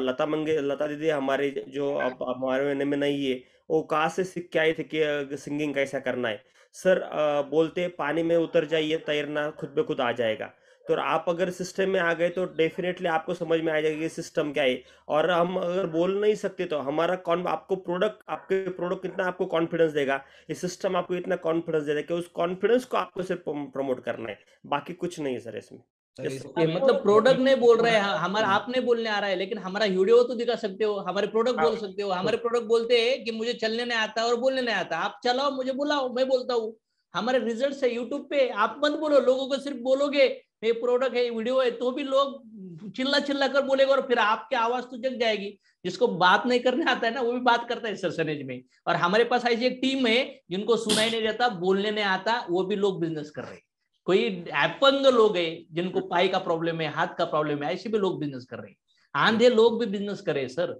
लता दीदी हमारे जो अब हमारे में नहीं है, वो कहाँ से सीख के आए थे कि सिंगिंग कैसा करना है। सर बोलते पानी में उतर जाइए, तैरना खुद ब खुद आ जाएगा। तो आप अगर सिस्टम में आ गए तो डेफिनेटली आपको समझ में आ जाएगा कि सिस्टम क्या है। और हम अगर बोल नहीं सकते तो हमारा आपके प्रोडक्ट कितना आपको कॉन्फिडेंस देगा, ये सिस्टम आपको इतना कॉन्फिडेंस देगा कि उस कॉन्फिडेंस को आपको सिर्फ प्रमोट करना है, बाकी कुछ नहीं है सर इसमें। मतलब प्रोडक्ट नहीं बोल रहे हैं हमारा, आप नहीं बोलने आ रहा है, लेकिन हमारा वीडियो तो दिखा सकते हो, हमारे प्रोडक्ट बोल सकते हो। हमारे प्रोडक्ट बोलते हैं कि मुझे चलने नहीं आता और बोलने नहीं आता, आप चलाओ, मुझे बुलाओ, मैं बोलता हूँ। हमारे रिजल्ट है यूट्यूब पे, आप मत बोलो, लोगों को सिर्फ बोलोगे ये प्रोडक्ट है, वीडियो है, तो भी लोग चिल्ला कर बोलेगा, और फिर आपकी आवाज तो जग जाएगी। जिसको बात नहीं करने आता है ना, वो भी बात करता है सरसनेज में। और हमारे पास ऐसी एक टीम है जिनको सुनाई नहीं देता, बोलने नहीं आता, वो भी लोग बिजनेस कर रहे हैं। कोई अपंग लोग है जिनको पाई का प्रॉब्लम है, हाथ का प्रॉब्लम है, ऐसे भी लोग बिजनेस कर रहे हैं। आंधे लोग भी बिजनेस करे सर।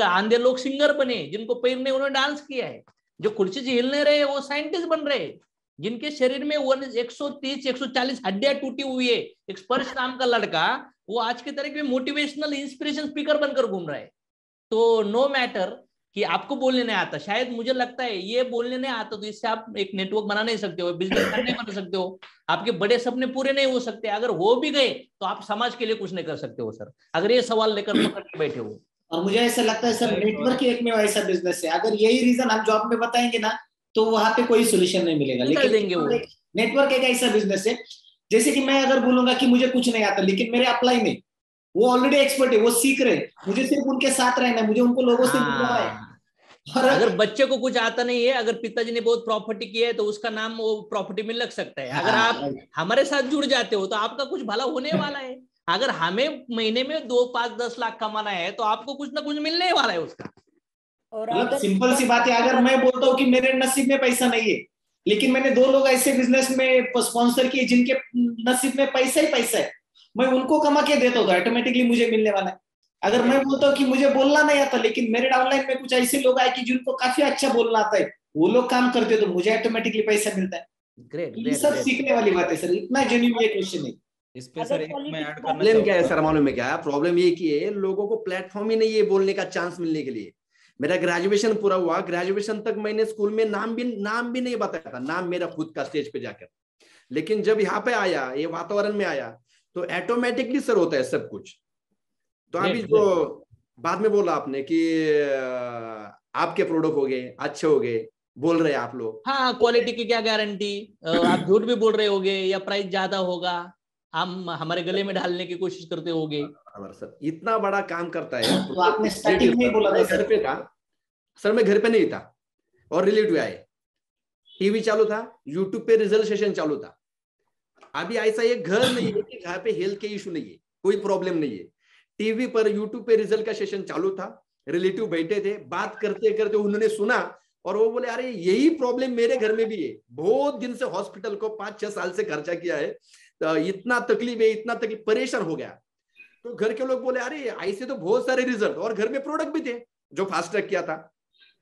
आंधे लोग सिंगर बने, जिनको पैर ने उन्होंने डांस किया है। जो कुर्सी से हिल नहीं रहे वो साइंटिस्ट बन रहे हैं। जिनके शरीर में 130-140 हड्डियां टूटी हुई है, एक स्पर्श नाम का लड़का, वो आज के तारीख में मोटिवेशनल इंस्पिरेशन स्पीकर बनकर घूम रहा है। तो नो मैटर कि आपको बोलने नहीं आता, शायद मुझे लगता है ये बोलने नहीं आता, तो इससे आप एक नेटवर्क बना नहीं सकते हो, बिजनेस नहीं बना सकते हो, आपके बड़े सपने पूरे नहीं हो सकते। अगर हो भी गए तो आप समाज के लिए कुछ नहीं कर सकते हो सर, अगर ये सवाल लेकर पकड़ के बैठे हो। और मुझे ऐसा लगता है सर, नेटवर्क ही एक में ऐसा बिजनेस है, अगर यही रीजन हम जॉब में बताएंगे ना, तो वहां पे कोई सोल्यूशन नहीं मिलेगा। लेकिन देंगे वो नेटवर्क एक ऐसा बिजनेस है, जैसे कि मैं अगर बोलूंगा कि मुझे कुछ नहीं आता, लेकिन मेरे अप्लाई में वो ऑलरेडी एक्सपर्ट है, वो सीख रहे हैं, मुझे सिर्फ उनके साथ रहना है, मुझे उनको लोगों से मिलना है। और अगर बच्चे को कुछ आता नहीं है, अगर पिताजी ने बहुत प्रॉपर्टी की है, तो उसका नाम वो प्रॉपर्टी में लग सकता है। अगर आप हमारे साथ जुड़ जाते हो तो आपका कुछ भला होने वाला है। अगर हमें महीने में 2, 5, 10 लाख कमाना है, तो आपको कुछ ना कुछ मिलने वाला है उसका। और सिंपल सी बात है, अगर मैं बोलता हूँ कि मेरे नसीब में पैसा नहीं है, लेकिन मैंने 2 लोग ऐसे बिजनेस में स्पॉन्सर किए जिनके नसीब में पैसा ही पैसा है, मैं उनको कमा के देता हूँ, तो ऑटोमेटिकली मुझे मिलने वाला है। अगर मैं बोलता हूँ कि मुझे बोलना नहीं आता, लेकिन मेरे डाउनलाइन में कुछ ऐसे लोग आए कि जिनको काफी अच्छा बोलना आता है, वो लोग काम करते, तो मुझे ऑटोमेटिकली पैसा मिलता है। ये सब सीखने वाली बात है सर, इतना जेन्युइन ये क्वेश्चन है। इस पे सर एक मैं ऐड करना प्रॉब्लम क्या है सर, मालूम है क्या प्रॉब्लम? ये की है, लोगों को प्लेटफॉर्म ही नहीं है बोलने का चांस मिलने के लिए। मेरा ग्रेजुएशन पूरा हुआ, ग्रेजुएशन तक मैंने स्कूल में नाम भी नहीं बताया था, नाम मेरा खुद का स्टेज पे जाकर। लेकिन जब यहाँ पे आया, ये वातावरण में आया, तो ऑटोमेटिकली सर होता है सब कुछ। तो अभी जो बाद में बोला आपने कि आपके प्रोडक्ट हो गए, अच्छे हो गए, बोल रहे हैं आप लोग, हाँ, क्वालिटी की क्या गारंटी, आप झूठ भी बोल रहे होगे, या प्राइस ज्यादा होगा, हम हमारे गले में डालने की कोशिश करते होगे। सर इतना बड़ा काम करता है। तो आपने स्टार्टिंग में बोला था घर पे था सर, मैं घर पे नहीं था, और रिलेटिव आए, टीवी चालू था, यूट्यूब पे रिजल्ट सेशन चालू था। अभी ऐसा एक घर नहीं है कि जहाँ पे हेल्थ के इशू नहीं है, कोई प्रॉब्लम नहीं है। टीवी पर यूट्यूब पे रिजल्ट का सेशन चालू था, रिलेटिव बैठे थे, बात करते करते उन्होंने सुना, और वो बोले अरे यही प्रॉब्लम मेरे घर में भी है, बहुत दिन से हॉस्पिटल को 5-6 साल से खर्चा किया है, तो इतना तकलीफ है, इतना तकलीफ, परेशान हो गया। तो घर के लोग बोले अरे ऐसे तो बहुत सारे रिजल्ट, और घर में प्रोडक्ट भी थे जो फास्ट ट्रैक किया था।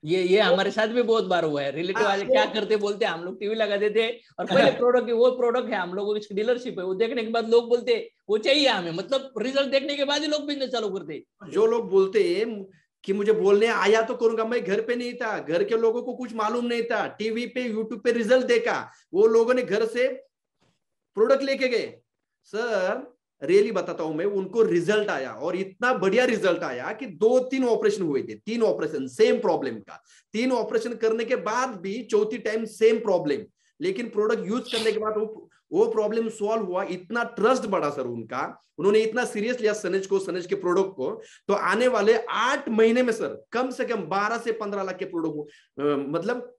ये हमारे साथ भी बहुत बार हुआ है। रिलेटिव वाले क्या करते बोलते हम लोग टीवी लगा देते और पहले प्रोडक्ट वो प्रोडक्ट है, हम लोगों की डीलरशिप है, वो देखने के बाद लोग बोलते वो चाहिए हमें, मतलब रिजल्ट देखने के बाद ही लोग बिजनेस चालू करते। जो लोग बोलते हैं कि मुझे बोलने आया तो करूंगा, मैं घर पे नहीं था, घर के लोगों को कुछ मालूम नहीं था, टीवी पे यूट्यूब पे रिजल्ट देखा, वो लोगों ने घर से प्रोडक्ट लेके गए। सर रियली बताता हूं मैं, उनको रिजल्ट आया और इतना बढ़िया रिजल्ट आया कि 2-3 ऑपरेशन हुए थे, 3 ऑपरेशन सेम प्रॉब्लम का, 3 ऑपरेशन करने के बाद भी चौथी टाइम सेम प्रॉब्लम, लेकिन प्रोडक्ट यूज करने के बाद वो प्रॉब्लम सॉल्व हुआ। इतना ट्रस्ट बढ़ा सर उनका, उन्होंने इतना सीरियस लिया सनेज को, सनेज के प्रोडक्ट को। तो आने वाले 8 महीने में सर कम से कम 12 से 15 लाख के प्रोडक्ट मतलब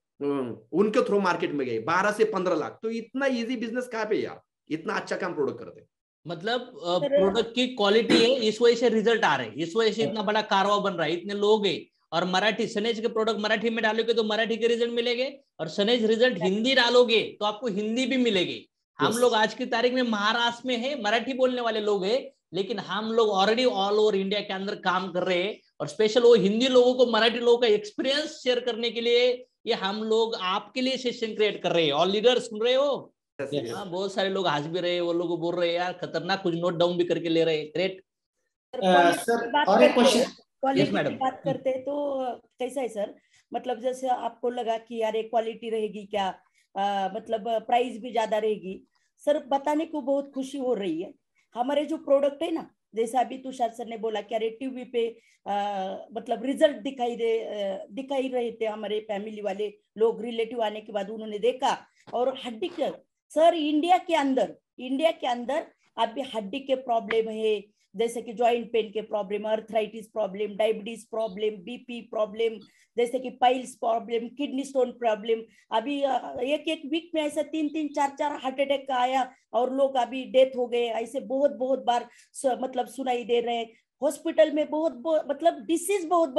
उनके थ्रू मार्केट में गए, 12 से 15 लाख। तो इतना इजी बिजनेस कहाँ पे यार, इतना अच्छा काम प्रोडक्ट करते। मतलब प्रोडक्ट की क्वालिटी है, इस वजह से रिजल्ट आ रहे हैं, इस वजह से इतना बड़ा कारवा बन रहा है, इतने लोग हैं। और मराठी सनेज के प्रोडक्ट मराठी में डालोगे तो मराठी के रिजल्ट मिलेंगे, और सनेज रिजल्ट हिंदी डालोगे तो आपको हिंदी भी मिलेगी। हम लोग आज की तारीख में महाराष्ट्र में है, मराठी बोलने वाले लोग हैं, लेकिन हम लोग ऑलरेडी ऑल ओवर इंडिया के अंदर काम कर रहे हैं। और स्पेशल वो हिंदी लोगों को, मराठी लोगों का एक्सपीरियंस शेयर करने के लिए ये हम लोग आपके लिए सेशन क्रिएट कर रहे हैं। ऑल लीडर सुन रहे हो? हाँ, बहुत सारे लोग हंस भी रहे हैं, वो लोग बोल रहे हैं यार खतरनाक, कुछ नोट डाउन भी करके ले रहे हैं। ग्रेट। सर और एक क्वेश्चन। क्वालिटी की मैडम। बात करते हैं तो कैसा है सर, मतलब जैसे आपको लगा कि यार ये क्वालिटी रहेगी क्या, मतलब प्राइस भी ज्यादा रहेगी, सर बताने को बहुत खुशी हो रही है। हमारे जो प्रोडक्ट है ना, जैसे अभी तुषार सर ने बोला कि अरे टीवी पे मतलब रिजल्ट दिखाई रहे थे, हमारे फैमिली वाले लोग रिलेटिव आने के बाद उन्होंने देखा। और हड्डी के सर इंडिया के अंदर अभी हड्डी के प्रॉब्लम है, जैसे कि जॉइंट पेन के problem, arthritis problem, diabetes problem, BP problem, जैसे कि piles problem, kidney stone problem. अभी एक वीक में ऐसा 3-3, 4-4 हार्ट अटैक का आया और लोग अभी डेथ हो गए, ऐसे बहुत बार मतलब सुनाई दे रहे हैं। हॉस्पिटल में बहुत मतलब डिसीज बहुत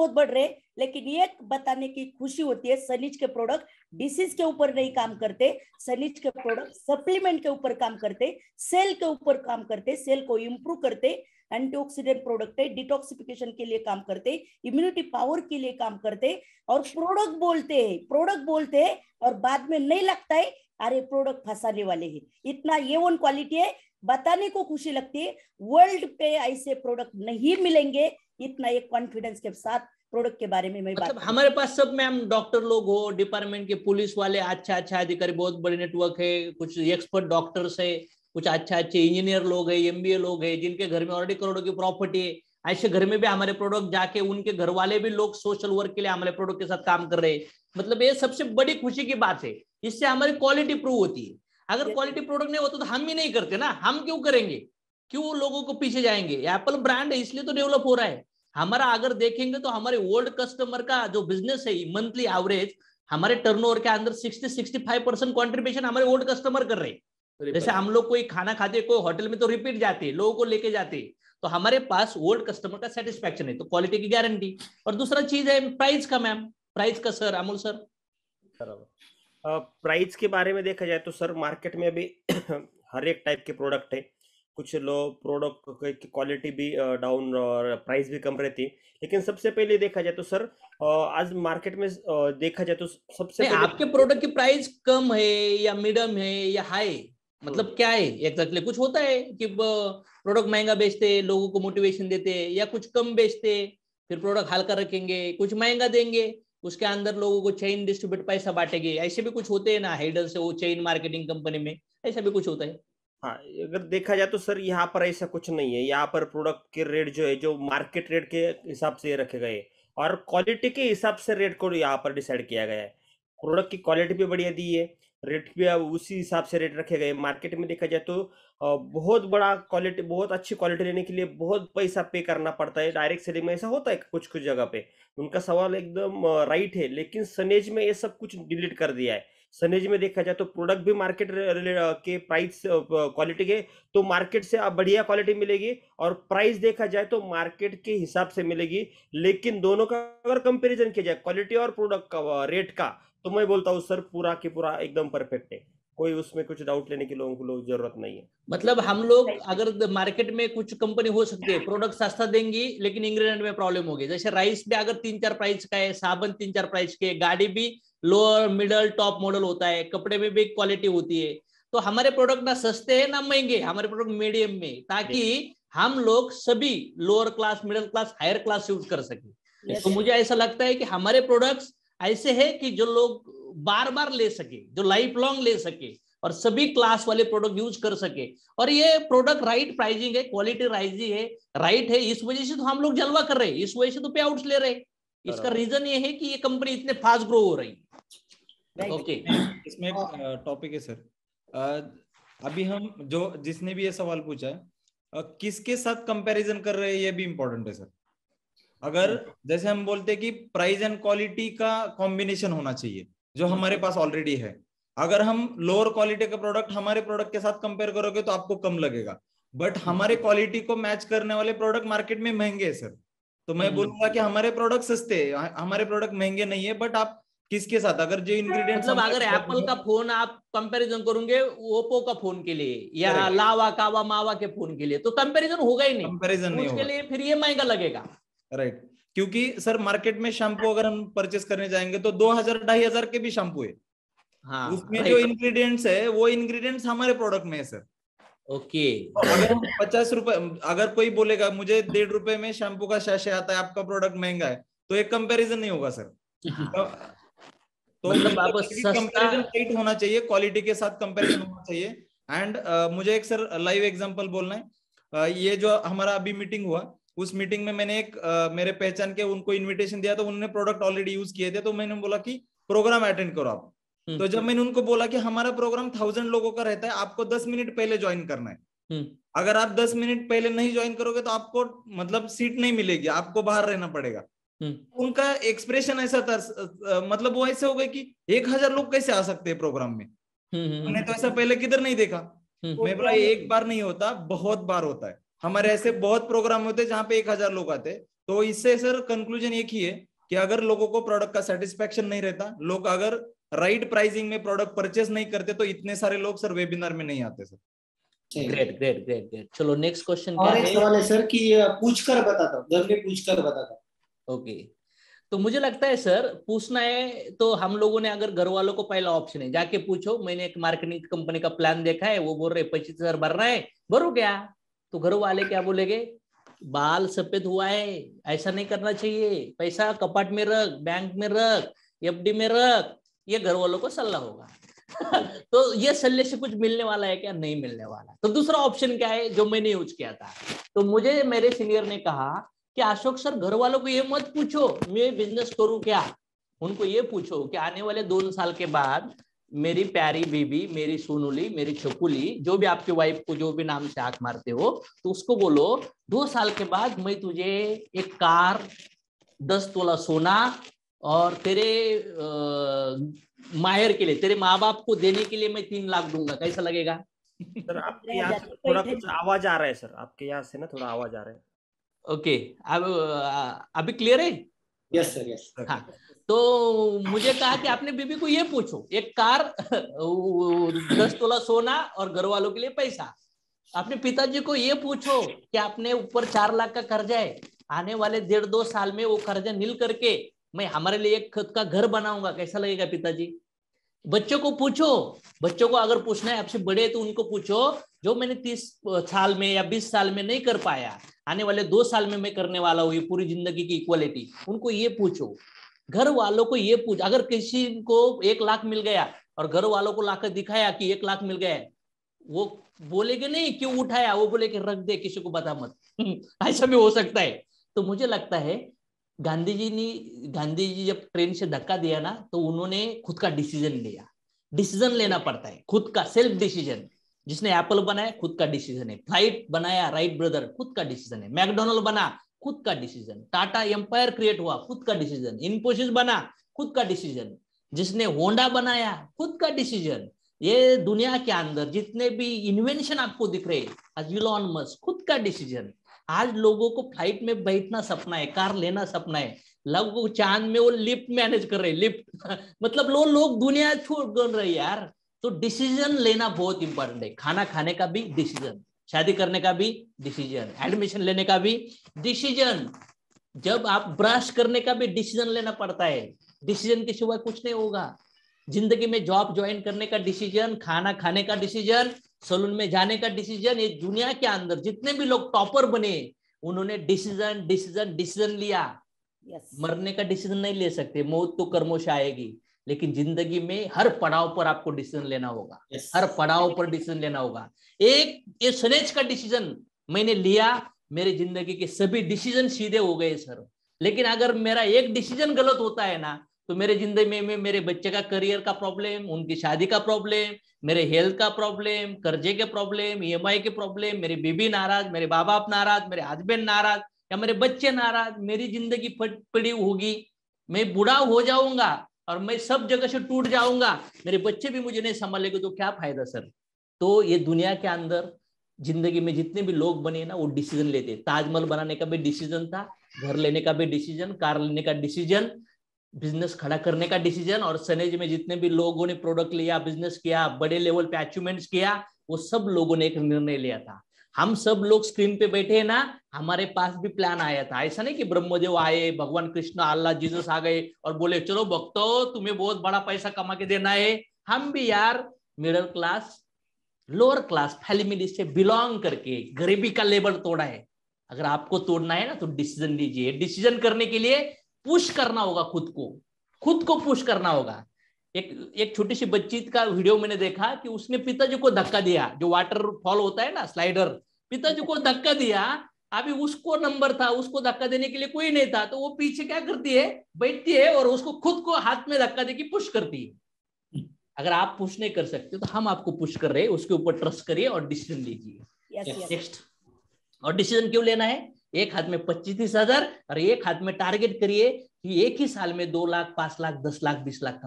बढ़ रहे। लेकिन एक बताने की खुशी होती है, सनीज के प्रोडक्ट डिसीज के ऊपर नहीं काम करते, सनीज के प्रोडक्ट सप्लीमेंट के ऊपर काम करते, सेल के ऊपर काम करते, सेल को इंप्रूव करते, एंटीऑक्सीडेंट प्रोडक्ट है, डिटॉक्सिफिकेशन के लिए काम करते, इम्यूनिटी पावर के लिए काम करते। और प्रोडक्ट बोलते हैं और बाद में नहीं लगता है अरे प्रोडक्ट फंसाने वाले हैं। इतना ये वन क्वालिटी है, बताने को खुशी लगती है। वर्ल्ड पे ऐसे प्रोडक्ट नहीं मिलेंगे, इतना एक कॉन्फिडेंस के साथ प्रोडक्ट के बारे में मैं मतलब बात हमारे पास सब में हम डॉक्टर लोग हो, डिपार्टमेंट के पुलिस वाले, अच्छा अधिकारी, बहुत बड़े नेटवर्क है, कुछ एक्सपर्ट डॉक्टर्स है, कुछ अच्छे इंजीनियर लोग है, एमबीए लोग है, जिनके घर में ऑलरेडी करोड़ों की प्रॉपर्टी है। ऐसे घर में भी हमारे प्रोडक्ट जाके उनके घर वाले भी लोग सोशल वर्क के लिए हमारे प्रोडक्ट के साथ काम कर रहे हैं। मतलब ये सबसे बड़ी खुशी की बात है, इससे हमारी क्वालिटी प्रूव होती है। अगर क्वालिटी प्रोडक्ट नहीं होता तो हम ही नहीं करते ना, हम क्यों करेंगे, क्यों लोगों को पीछे जाएंगे। एप्पल ब्रांड है इसलिए तो डेवलप हो रहा है। हमारा अगर देखेंगे तो हमारे ओल्ड कस्टमर का जो बिजनेस है, मंथली एवरेज हमारे टर्नओवर के अंदर 60-65% कॉन्ट्रीब्यूशन हमारे ओल्ड कस्टमर कर रहे हैं। जैसे हम लोग कोई खाना खाते, कोई होटल में तो रिपीट जाते हैं, लोगों को लेके जाते हैं, तो हमारे पास ओल्ड कस्टमर का सेटिस्फेक्शन है, तो क्वालिटी की गारंटी। और दूसरा चीज है प्राइस का। मैम प्राइस का सर, अमोल सर। प्राइस के बारे में देखा जाए तो सर मार्केट में अभी हर एक टाइप के प्रोडक्ट है। कुछ लो प्रोडक्ट की क्वालिटी भी डाउन और प्राइस भी कम रहती है। लेकिन सबसे पहले देखा जाए तो सर आज मार्केट में देखा जाए तो सबसे पहले आपके प्रोडक्ट की प्राइस कम है या मीडियम है या हाई, मतलब क्या है एग्जैक्टली? कुछ होता है कि प्रोडक्ट महंगा बेचते, लोगों को मोटिवेशन देते, या कुछ कम बेचते फिर प्रोडक्ट हल्का रखेंगे, कुछ महंगा देंगे, उसके अंदर लोगों को चेन डिस्ट्रीब्यूट पैसा बांटेंगे, ऐसे भी कुछ होते हैं ना हेडर से, वो चेन मार्केटिंग कंपनी में ऐसा भी कुछ होता है। हाँ, अगर देखा जाए तो सर यहाँ पर ऐसा कुछ नहीं है। यहाँ पर प्रोडक्ट के रेट जो है, जो मार्केट रेट के हिसाब से रखे गए और क्वालिटी के हिसाब से रेट को यहाँ पर डिसाइड किया गया है। प्रोडक्ट की क्वालिटी भी बढ़िया दी है, रेट भी उसी हिसाब से रेट रखे गए। मार्केट में देखा जाए तो बहुत बड़ा क्वालिटी, बहुत अच्छी क्वालिटी लेने के लिए बहुत पैसा पे करना पड़ता है। डायरेक्ट सेलिंग में ऐसा होता है कुछ कुछ जगह पे। उनका सवाल एकदम राइट है, लेकिन सनेज में ये सब कुछ डिलीट कर दिया है। सनेज में देखा जाए तो प्रोडक्ट भी मार्केट के प्राइस क्वालिटी के तो मार्केट से आप बढ़िया क्वालिटी मिलेगी, और प्राइस देखा जाए तो मार्केट के हिसाब से मिलेगी। लेकिन दोनों का अगर कंपैरिजन किया जाए क्वालिटी और प्रोडक्ट का रेट का, तो मैं बोलता हूँ सर पूरा की पूरा एकदम परफेक्ट है। कोई उसमें कुछ डाउट लेने की लोगों को जरूरत नहीं है। मतलब हम लोग अगर मार्केट में कुछ कंपनी हो सकती है प्रोडक्ट सस्ता देंगी लेकिन इंग्रेडिएंट में प्रॉब्लम होगी, जैसे राइस भी अगर 3-4 प्राइस का है, साबुन 3-4 प्राइस के, गाड़ी भी लोअर मिडल टॉप मॉडल होता है, कपड़े में भी क्वालिटी होती है, तो हमारे प्रोडक्ट ना सस्ते हैं ना महंगे, हमारे प्रोडक्ट मीडियम में, ताकि हम लोग सभी lower class, middle class, higher class use कर सके। तो मुझे ऐसा लगता है कि हमारे प्रोडक्ट्स ऐसे है कि जो लोग बार बार ले सके, जो लाइफ लॉन्ग ले सके और सभी क्लास वाले प्रोडक्ट यूज कर सके, और ये प्रोडक्ट राइट प्राइसिंग है, क्वालिटी राइट है, इस वजह से तो हम लोग जलवा कर रहे हैं, इस वजह से तो पे आउट्स ले रहे हैं। इसका रीजन ये है कि ये कंपनी इतने फास्ट ग्रो हो रही है। ओके, इसमें एक टॉपिक है सर, अभी हम जो जिसने भी ये सवाल पूछा है किसके साथ कंपैरिजन कर रहे हैं ये भी इंपॉर्टेंट है सर। अगर जैसे हम बोलते हैं कि प्राइस एंड क्वालिटी का कॉम्बिनेशन होना चाहिए जो हमारे पास ऑलरेडी है, अगर हम लोअर क्वालिटी का प्रोडक्ट हमारे प्रोडक्ट के साथ कंपेयर करोगे तो आपको कम लगेगा, बट हमारे क्वालिटी को मैच करने वाले प्रोडक्ट मार्केट में महंगे है सर। तो मैं बोलूंगा कि हमारे प्रोडक्ट सस्ते हैं, हमारे प्रोडक्ट महंगे नहीं है, बट आप किसके साथ, अगर जो इंग्रेडिएंट्स मतलब अगर एप्पल का फोन आप कंपैरिजन करोगे ओप्पो का फोन के लिए या लावा कावा मावा के फोन के लिए, तो कंपैरिजन होगा ही नहीं, कंपैरिजन नहीं उसके लिए फिर ये महंगा लगेगा। राइट, क्योंकि सर मार्केट में शैम्पू अगर हम परचेस करने जाएंगे तो 2000-2500 के भी शैम्पू है, हाँ, उसमें जो इंग्रेडिएंट्स है वो इंग्रेडिएंट्स हमारे प्रोडक्ट में है सर। ओके, अगर हम 50 रुपए, अगर कोई बोलेगा मुझे 1.5 रुपए में शैम्पू का सैशे आता है, आपका प्रोडक्ट महंगा है, तो एक कंपैरिजन नहीं होगा सर। तो मतलब आप कंपैरिजन राइट होना चाहिए, क्वालिटी के साथ कंपैरिजन होना चाहिए। एंड मुझे एक सर लाइव एग्जांपल बोलना है, ये जो हमारा अभी मीटिंग हुआ, उस मीटिंग में मैंने एक मेरे पहचान के उनको इनविटेशन दिया, तो उन्होंने प्रोडक्ट ऑलरेडी यूज किए थे, तो मैंने बोला कि प्रोग्राम अटेंड करो आप। तो जब मैंने उनको बोला कि हमारा प्रोग्राम 1000 लोगों का रहता है, आपको 10 मिनट पहले ज्वाइन करना है, अगर आप 10 मिनट पहले नहीं ज्वाइन करोगे तो आपको मतलब सीट नहीं मिलेगी, आपको बाहर रहना पड़ेगा। उनका एक्सप्रेशन ऐसा था, मतलब वो ऐसे हो गए कि 1000 लोग कैसे आ सकते हैं प्रोग्राम में, हमने तो ऐसा पहले किधर नहीं देखा। मैं बोला एक बार नहीं होता, बहुत बार होता है, हमारे ऐसे बहुत प्रोग्राम होते हैं जहाँ पे 1000 लोग आते हैं। तो इससे सर कंक्लूजन एक ही है कि अगर लोगों को प्रोडक्ट का सेटिस्फेक्शन नहीं रहता, लोग अगर राइट प्राइसिंग में प्रोडक्ट परचेस नहीं करते, तो इतने सारे लोग सर वेबिनार में नहीं आते sir. Great great great great. चलो नेक्स्ट क्वेश्चन और एक सवाल है सर कि पूछकर बताता हूँ, घर में पूछकर बताता हूँ। ओके, तो मुझे लगता है सर पूछना है तो हम लोगों ने, अगर घर वालों को पहला ऑप्शन है जाके पूछो, मैंने एक मार्केटिंग कंपनी का प्लान देखा है, वो बोल रहे 25,000 भरना है, भरो क्या? तो घर वाले क्या बोलेंगे, बाल सफेद हुआ है, ऐसा नहीं करना चाहिए, पैसा कपाट में रख, बैंक में रख, एफडी में रख, ये घर वालों को सलाह होगा। तो ये सल्ले से कुछ मिलने वाला है क्या? नहीं मिलने वाला। तो दूसरा ऑप्शन क्या है जो मैंने यूज किया था, तो मुझे मेरे सीनियर ने कहा कि अशोक सर घर वालों को ये मत पूछो मैं बिजनेस करूं क्या, उनको ये पूछो कि आने वाले 2 साल के बाद मेरी प्यारी बीबी, मेरी सोनूली, मेरी छकुली, जो भी आपकी वाइफ को जो भी नाम से आंख मारते हो, तो उसको बोलो 2 साल के बाद मैं तुझे एक कार, 10 तोला सोना और तेरे मायर के लिए, तेरे माँ बाप को देने के लिए मैं 3 लाख दूंगा, कैसा लगेगा? सर आपके यहाँ से थोड़ा कुछ आवाज आ रहा है सर, आपके यहाँ से ना थोड़ा आवाज आ रहा है। ओके, अब अभी क्लियर है? Yes sir, yes. हाँ, तो मुझे कहा कि आपने बीबी को ये पूछो, एक कार, 10 तोला सोना और घर वालों के लिए पैसा। अपने पिताजी को ये पूछो कि आपने ऊपर 4 लाख का कर्जा है, आने वाले 1.5-2 साल में वो कर्जा नील करके मैं हमारे लिए एक खुद का घर बनाऊंगा, कैसा लगेगा पिताजी? बच्चों को पूछो, बच्चों को अगर पूछना है, आपसे बड़े तो उनको पूछो, जो मैंने 30 साल में या 20 साल में नहीं कर पाया, आने वाले 2 साल में मैं करने वाला हूँ, ये पूरी जिंदगी की इक्वालिटी, उनको ये पूछो। घर वालों को ये पूछ, अगर किसी को 1 लाख मिल गया और घर वालों को लाकर दिखाया कि 1 लाख मिल गया, वो बोलेगे नहीं क्यों उठाया, वो बोले कि रख दे, किसी को बता मत। ऐसा भी हो सकता है। तो मुझे लगता है गांधी जी जब ट्रेन से धक्का दिया ना, तो उन्होंने खुद का डिसीजन लिया। डिसीजन लेना पड़ता है, खुद का सेल्फ डिसीजन। जिसने एप्पल बनाया खुद का डिसीजन है, फ्लाइट बनाया राइट ब्रदर खुद का डिसीजन है, मैकडोनल्ड बना खुद का डिसीजन, टाटा एम्पायर क्रिएट हुआ खुद का डिसीजन, इन्फोसिस बना खुद का डिसीजन, जिसने होंडा बनाया खुद का डिसीजन। ये दुनिया के अंदर जितने भी इन्वेंशन आपको दिख रहे हैं, आज इलॉन मस्क खुद का डिसीजन। आज लोगों को फ्लाइट में बैठना सपना है, कार लेना सपना है, लोगों को चांद में वो लिफ्ट मैनेज कर रहे हैं, लिफ्ट। मतलब लोग दुनिया छोड़ रहे यार, तो डिसीजन लेना बहुत इंपॉर्टेंट है। खाना खाने का भी डिसीजन, शादी करने का भी डिसीजन, एडमिशन लेने का भी डिसीजन, जब आप ब्रश करने का भी डिसीजन लेना पड़ता है। डिसीजन के सिवा कुछ नहीं होगा। जिंदगी में जॉब ज्वाइन करने का डिसीजन, खाना खाने का डिसीजन, सलून में जाने का डिसीजन, ये दुनिया के अंदर जितने भी लोग टॉपर बने उन्होंने डिसीजन डिसीजन डिसीजन लिया। मरने का डिसीजन नहीं ले सकते, मौत तो कर्मों से आएगी, लेकिन जिंदगी में हर पड़ाव पर आपको डिसीजन लेना होगा। हर पड़ाव पर डिसीजन लेना होगा। एक ये स्नेच का डिसीजन मैंने लिया, मेरे जिंदगी के सभी डिसीजन सीधे हो गए सर। लेकिन अगर मेरा एक डिसीजन गलत होता है ना, तो मेरे जिंदगी में मेरे बच्चे का करियर का प्रॉब्लम, उनकी शादी का प्रॉब्लम, मेरे हेल्थ का प्रॉब्लम, कर्जे के प्रॉब्लम, ईएमआई के प्रॉब्लम, मेरी बीबी नाराज, मेरे बाप बाप नाराज, मेरे हस्बैंड नाराज या मेरे बच्चे नाराज, मेरी जिंदगी पड़ी होगी, मैं बूढ़ा हो जाऊंगा और मैं सब जगह से टूट जाऊंगा, मेरे बच्चे भी मुझे नहीं संभालेंगे, तो क्या फायदा सर। तो ये दुनिया के अंदर जिंदगी में जितने भी लोग बने ना वो डिसीजन लेते। ताजमहल बनाने का भी डिसीजन था, घर लेने का भी डिसीजन, कार लेने का डिसीजन, बिजनेस खड़ा करने का डिसीजन, और सनेज में जितने भी लोगों ने प्रोडक्ट लिया, बिजनेस किया, बड़े लेवल पे अचीवमेंट्स किया, वो सब लोगों ने एक निर्णय लिया था। हम सब लोग स्क्रीन पे बैठे हैं ना, हमारे पास भी प्लान आया था। ऐसा नहीं कि ब्रह्मदेव आए, भगवान कृष्ण, अल्लाह, जीसस आ गए और बोले चलो भक्तों तुम्हें बहुत बड़ा पैसा कमा के देना है। हम भी यार middle class, lower class family से बिलोंग करके गरीबी का लेवल तोड़ा है। अगर आपको तोड़ना है ना तो डिसीजन लीजिए। डिसीजन करने के लिए पुश करना होगा, खुद को पुश करना होगा। एक छोटी सी बच्ची का वीडियो मैंने देखा कि उसने पिताजी को धक्का दिया, जो वाटरफॉल होता है ना स्लाइडर, पिताजी को धक्का दिया। अभी उसको नंबर था, उसको धक्का देने के लिए कोई नहीं था, तो वो पीछे क्या करती है, बैठती है और उसको खुद को हाथ में धक्का देके पुश करती है। अगर आप पुश नहीं कर सकते तो हम आपको पुश कर रहे हैं, उसके ऊपर ट्रस्ट करिए और डिसीजन लीजिए। नेक्स्ट, और डिसीजन क्यों लेना है? एक हाथ में 25-30 हजार और एक हाथ में टारगेट करिए कि एक ही साल में 2 लाख, 5 लाख, 10 लाख, 20 लाख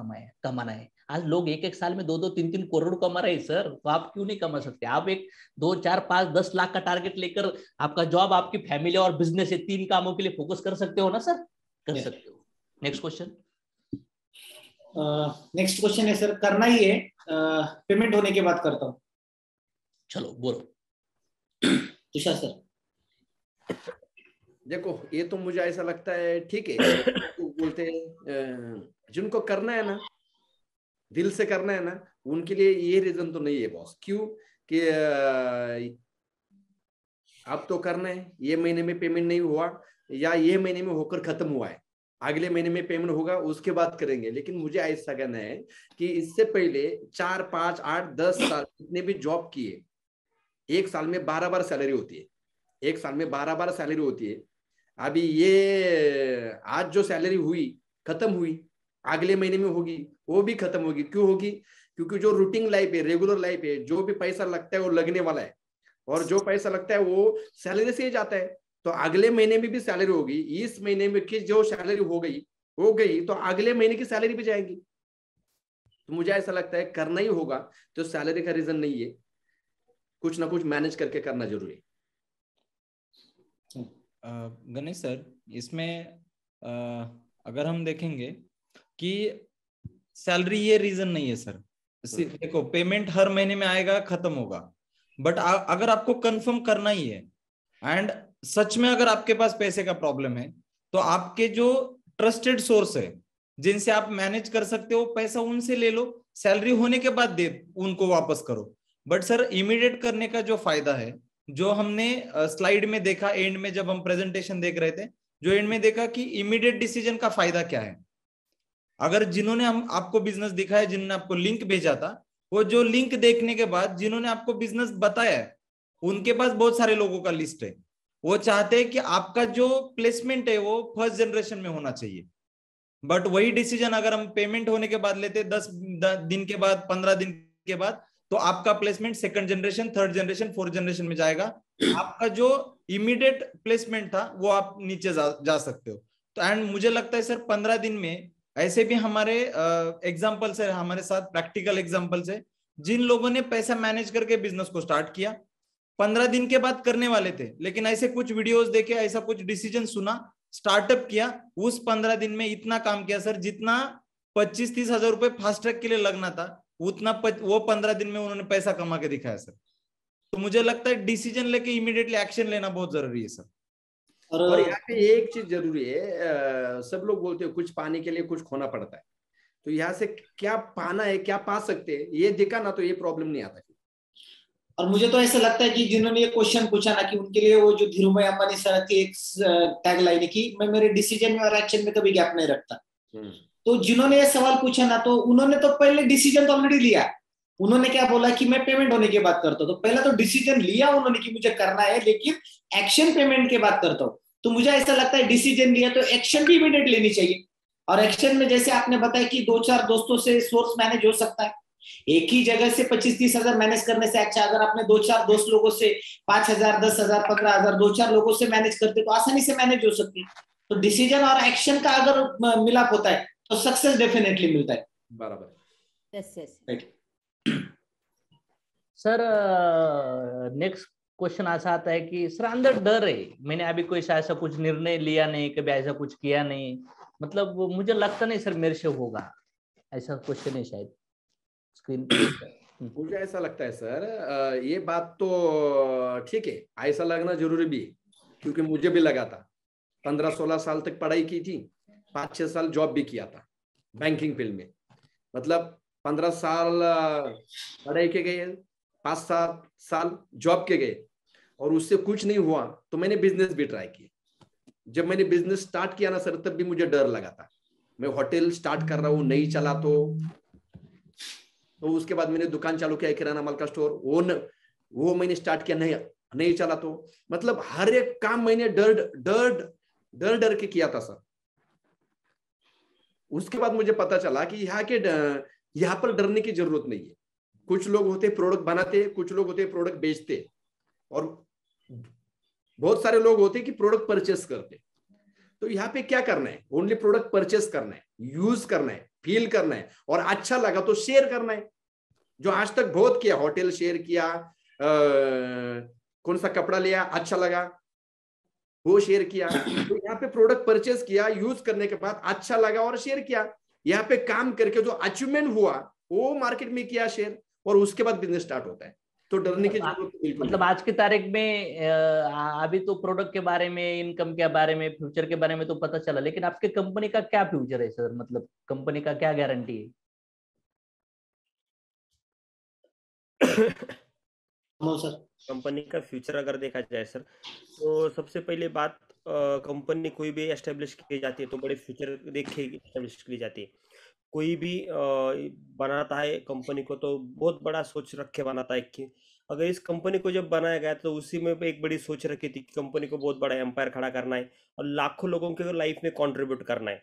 कमाना है। आज लोग एक साल में 2-2, 3-3 करोड़ कमा रहे हैं सर, तो आप क्यों नहीं कमा सकते? आप एक 2, 4, 5, 10 लाख का टारगेट लेकर आपका जॉब, आपकी फैमिली और बिजनेस, है 3 कामों के लिए फोकस कर सकते हो ना सर? कर सकते हो। Next question. नेक्स्ट क्वेश्चन है सर, करना ही है, पेमेंट होने के बाद करता हूँ। चलो बोलो तुषार सर। देखो ये तो मुझे ऐसा लगता है ठीक है, तो बोलते हैं जिनको करना है ना, दिल से करना है ना, उनके लिए ये रीजन तो नहीं है बॉस। क्यों कि अब तो करना है, ये महीने में पेमेंट नहीं हुआ या ये महीने में होकर खत्म हुआ है, अगले महीने में पेमेंट होगा उसके बाद करेंगे। लेकिन मुझे ऐसा कहना है कि इससे पहले 4, 5, 8, 10 साल जितने भी जॉब किए, एक साल में 12 बार सैलरी होती है, एक साल में 12 बार सैलरी होती है। अभी ये आज जो सैलरी हुई खत्म हुई, अगले महीने में होगी, वो भी खत्म होगी। क्यों होगी? क्योंकि जो रूटीन लाइफ है, रेगुलर लाइफ है, जो भी पैसा लगता है वो लगने वाला है, और जो पैसा लगता है वो सैलरी से ही जाता है। तो अगले महीने में भी सैलरी होगी, इस महीने में की जो सैलरी हो गई तो अगले महीने की सैलरी भी जाएगी। तो मुझे ऐसा लगता है करना ही होगा, तो सैलरी का रीजन नहीं है, कुछ ना कुछ मैनेज करके करना जरूरी है। गणेश सर, इसमें अगर हम देखेंगे कि सैलरी ये रीजन नहीं है सर। देखो पेमेंट हर महीने में आएगा, खत्म होगा, बट अगर आपको कंफर्म करना ही है एंड सच में अगर आपके पास पैसे का प्रॉब्लम है, तो आपके जो ट्रस्टेड सोर्स है जिनसे आप मैनेज कर सकते हो पैसा, उनसे ले लो, सैलरी होने के बाद दे उनको वापस करो। बट सर इमीडिएट करने का जो फायदा है, जो हमने स्लाइड में देखा, एंड में जब हम प्रेजेंटेशन देख रहे थे, जो एंड में देखा कि इमीडिएट डिसीजन का फायदा क्या है। अगर जिन्होंने हम आपको बिजनेस दिखाया, जिन्होंने आपको लिंक भेजा था, वो जो लिंक देखने के बाद जिन्होंने आपको बिजनेस बताया है, उनके पास बहुत सारे लोगों का लिस्ट है। वो चाहते हैं कि आपका जो प्लेसमेंट है वो फर्स्ट जनरेशन में होना चाहिए। बट वही डिसीजन अगर हम पेमेंट होने के बाद लेते, 10 दिन के बाद, 15 दिन के बाद, तो आपका placement second generation, third generation, fourth generation में जाएगा। आपका जो इमीडिएट प्लेसमेंट था वो आप नीचे जा सकते हो। तो एंड मुझे लगता है सर 15 दिन में ऐसे भी हमारे एग्जांपल्स है, हमारे साथ प्रैक्टिकल एग्जांपल्स है, जिन लोगों ने पैसा मैनेज करके बिजनेस को स्टार्ट किया, 15 दिन के बाद करने वाले थे, लेकिन ऐसे कुछ वीडियोस देखे, ऐसा कुछ डिसीजन सुना, स्टार्टअप किया, उस 15 दिन में इतना काम किया सर, जितना 25-30 हजार रुपए फास्ट ट्रैक के लिए लगना था, वो 15 दिन में उन्होंने पैसा कमा के दिखाया सर। तो मुझे लगता है डिसीजन लेके इमीडिएटली एक्शन लेना बहुत जरूरी है सर। और यहाँ पे एक चीज जरूरी है, सब लोग बोलते हैं कुछ पाने के लिए कुछ खोना पड़ता है, तो यहाँ से क्या पाना है, क्या पा सकते हैं, ये देखा ना तो ये प्रॉब्लम नहीं आता। और मुझे तो ऐसा लगता है कि जिन्होंने ये क्वेश्चन पूछा ना, कि उनके लिए वो जो धीरूभाई अंबानी सर की एक टैग लाइन है कि मैं मेरे डिसीजन में और एक्शन में कभी गैप नहीं रखता। तो जिन्होंने ये सवाल पूछा ना, तो उन्होंने तो पहले डिसीजन तो ऑलरेडी लिया। उन्होंने क्या बोला कि मैं पेमेंट होने के बाद करता हूँ, तो पहला तो डिसीजन लिया उन्होंने कि मुझे करना है, लेकिन एक्शन पेमेंट के बाद करता हूँ। तो मुझे ऐसा लगता है डिसीजन लिया तो एक्शन भी इमीडिएट लेनी चाहिए। और एक्शन में जैसे आपने बताया कि 2-4 दोस्तों से सोर्स मैनेज हो सकता है। एक ही जगह से 25-30 हजार मैनेज करने से अच्छा अगर आपने 2-4 दोस्त लोगों से 5,000, 10,000, 15,000 2-4 लोगों से मैनेज करते तो आसानी से मैनेज हो सकती है। तो डिसीजन और एक्शन का अगर मिलाप होता है तो सक्सेस डेफिनेटली मिलता है। बराबर। यस। सर नेक्स्ट क्वेश्चन ऐसा आता है कि सर अंदर डर है, मैंने अभी कोई ऐसा कुछ निर्णय लिया नहीं, कभी ऐसा कुछ किया नहीं, मतलब मुझे लगता नहीं सर मेरे से होगा, ऐसा क्वेश्चन है शायद स्क्रीन पे। मुझे ऐसा लगता है सर, ये बात तो ठीक है, ऐसा लगना जरूरी भी है, क्योंकि मुझे भी लगा था। 15-16 साल तक पढ़ाई की थी, 5-6 साल जॉब भी किया था बैंकिंग फील्ड में। मतलब 15 साल पढ़ाई के गए, 5-7 साल जॉब के गए, और उससे कुछ नहीं हुआ तो मैंने बिजनेस भी ट्राई किया। जब मैंने बिजनेस स्टार्ट किया ना सर, तब भी मुझे डर लगा था। मैं होटल स्टार्ट कर रहा हूँ, नहीं चला तो उसके बाद मैंने दुकान चालू किया किराना माल का स्टोर, वो मैंने स्टार्ट किया, नहीं चला तो मतलब हर एक काम मैंने डर के किया था सर। उसके बाद मुझे पता चला कि यहाँ पर डरने की जरूरत नहीं है। कुछ लोग होते प्रोडक्ट बनाते, कुछ लोग होते प्रोडक्ट बेचते, और बहुत सारे लोग होते कि प्रोडक्ट परचेस करते। तो यहाँ पे क्या करना है, ओनली प्रोडक्ट परचेस करना है, यूज करना है, फील करना है, और अच्छा लगा तो शेयर करना है। जो आज तक बहुत किया, होटल शेयर किया, कौन सा कपड़ा लिया अच्छा लगा वो शेयर किया। तो यहाँ पे प्रोडक्ट परचेस किया, यूज करने के बाद अच्छा लगा और शेयर किया। यहाँ पे काम करके जो अचीवमेंट हुआ वो मार्केट में किया शेयर, और उसके बाद बिजनेस स्टार्ट होता है। तो डरने की जरूरत बिल्कुल मतलब आज की तारीख में अभी तो प्रोडक्ट के बारे में, इनकम के बारे में, फ्यूचर के बारे में तो पता चला, लेकिन आपके कंपनी का क्या फ्यूचर है सर, मतलब कंपनी का क्या गारंटी है? सर कंपनी का फ्यूचर अगर देखा जाए सर, तो सबसे पहले बात, कंपनी कोई भी एस्टेब्लिश की जाती है तो बड़े फ्यूचर देख के एस्टेब्लिश की जाती है। कोई भी बनाता है कंपनी को तो बहुत बड़ा सोच रख के बनाता है कि अगर इस कंपनी को जब बनाया गया तो उसी में एक बड़ी सोच रखी थी कि कंपनी को बहुत बड़ा एम्पायर खड़ा करना है और लाखों लोगों के लाइफ में कंट्रीब्यूट करना है।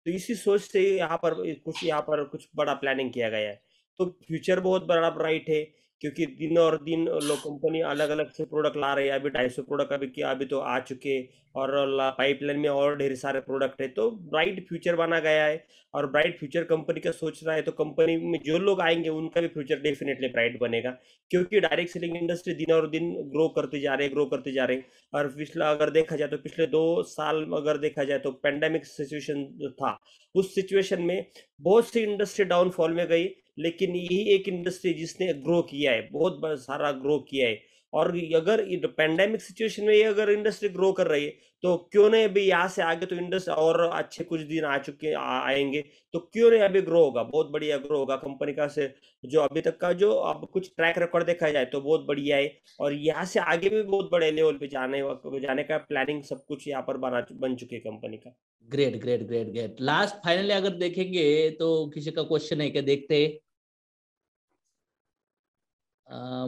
तो इसी सोच से यहाँ पर कुछ बड़ा प्लानिंग किया गया है। तो फ्यूचर बहुत बड़ा ब्राइट है, क्योंकि दिन और दिन लोग कंपनी अलग अलग से प्रोडक्ट ला रहे हैं। अभी 250 प्रोडक्ट अभी तो आ चुके, और पाइपलाइन में और ढेर सारे प्रोडक्ट है। तो ब्राइट फ्यूचर बना गया है, और ब्राइट फ्यूचर कंपनी का सोच रहा है। तो कंपनी में जो लोग आएंगे उनका भी फ्यूचर डेफिनेटली ब्राइट बनेगा, क्योंकि डायरेक्ट सेलिंग इंडस्ट्री दिन और दिन ग्रो करते जा रहे हैं। और पिछला अगर देखा जाए तो पिछले 2 साल अगर देखा जाए तो पेंडेमिक सिचुएशन जो था, उस सिचुएशन में बहुत सी इंडस्ट्री डाउनफॉल में गई, लेकिन यही एक इंडस्ट्री जिसने ग्रो किया है, बहुत सारा ग्रो किया है। और अगर पेंडेमिक सिचुएशन में ये अगर इंडस्ट्री ग्रो कर रही है तो क्यों नहीं अभी यहाँ से आगे तो इंडस्ट्री और अच्छे कुछ दिन आएंगे, तो क्यों नहीं अभी ग्रो होगा, बहुत बढ़िया ग्रो होगा कंपनी का। से जो अभी तक का जो अब कुछ ट्रैक रिकॉर्ड देखा जाए तो बहुत बढ़िया है, और यहाँ से आगे भी बहुत बड़े लेवल पे जाने का प्लानिंग सब कुछ यहाँ पर बन चुकी है कंपनी का। Great great great great. Last finally अगर देखेंगे तो किसी का क्वेश्चन है क्या, देखते हैं।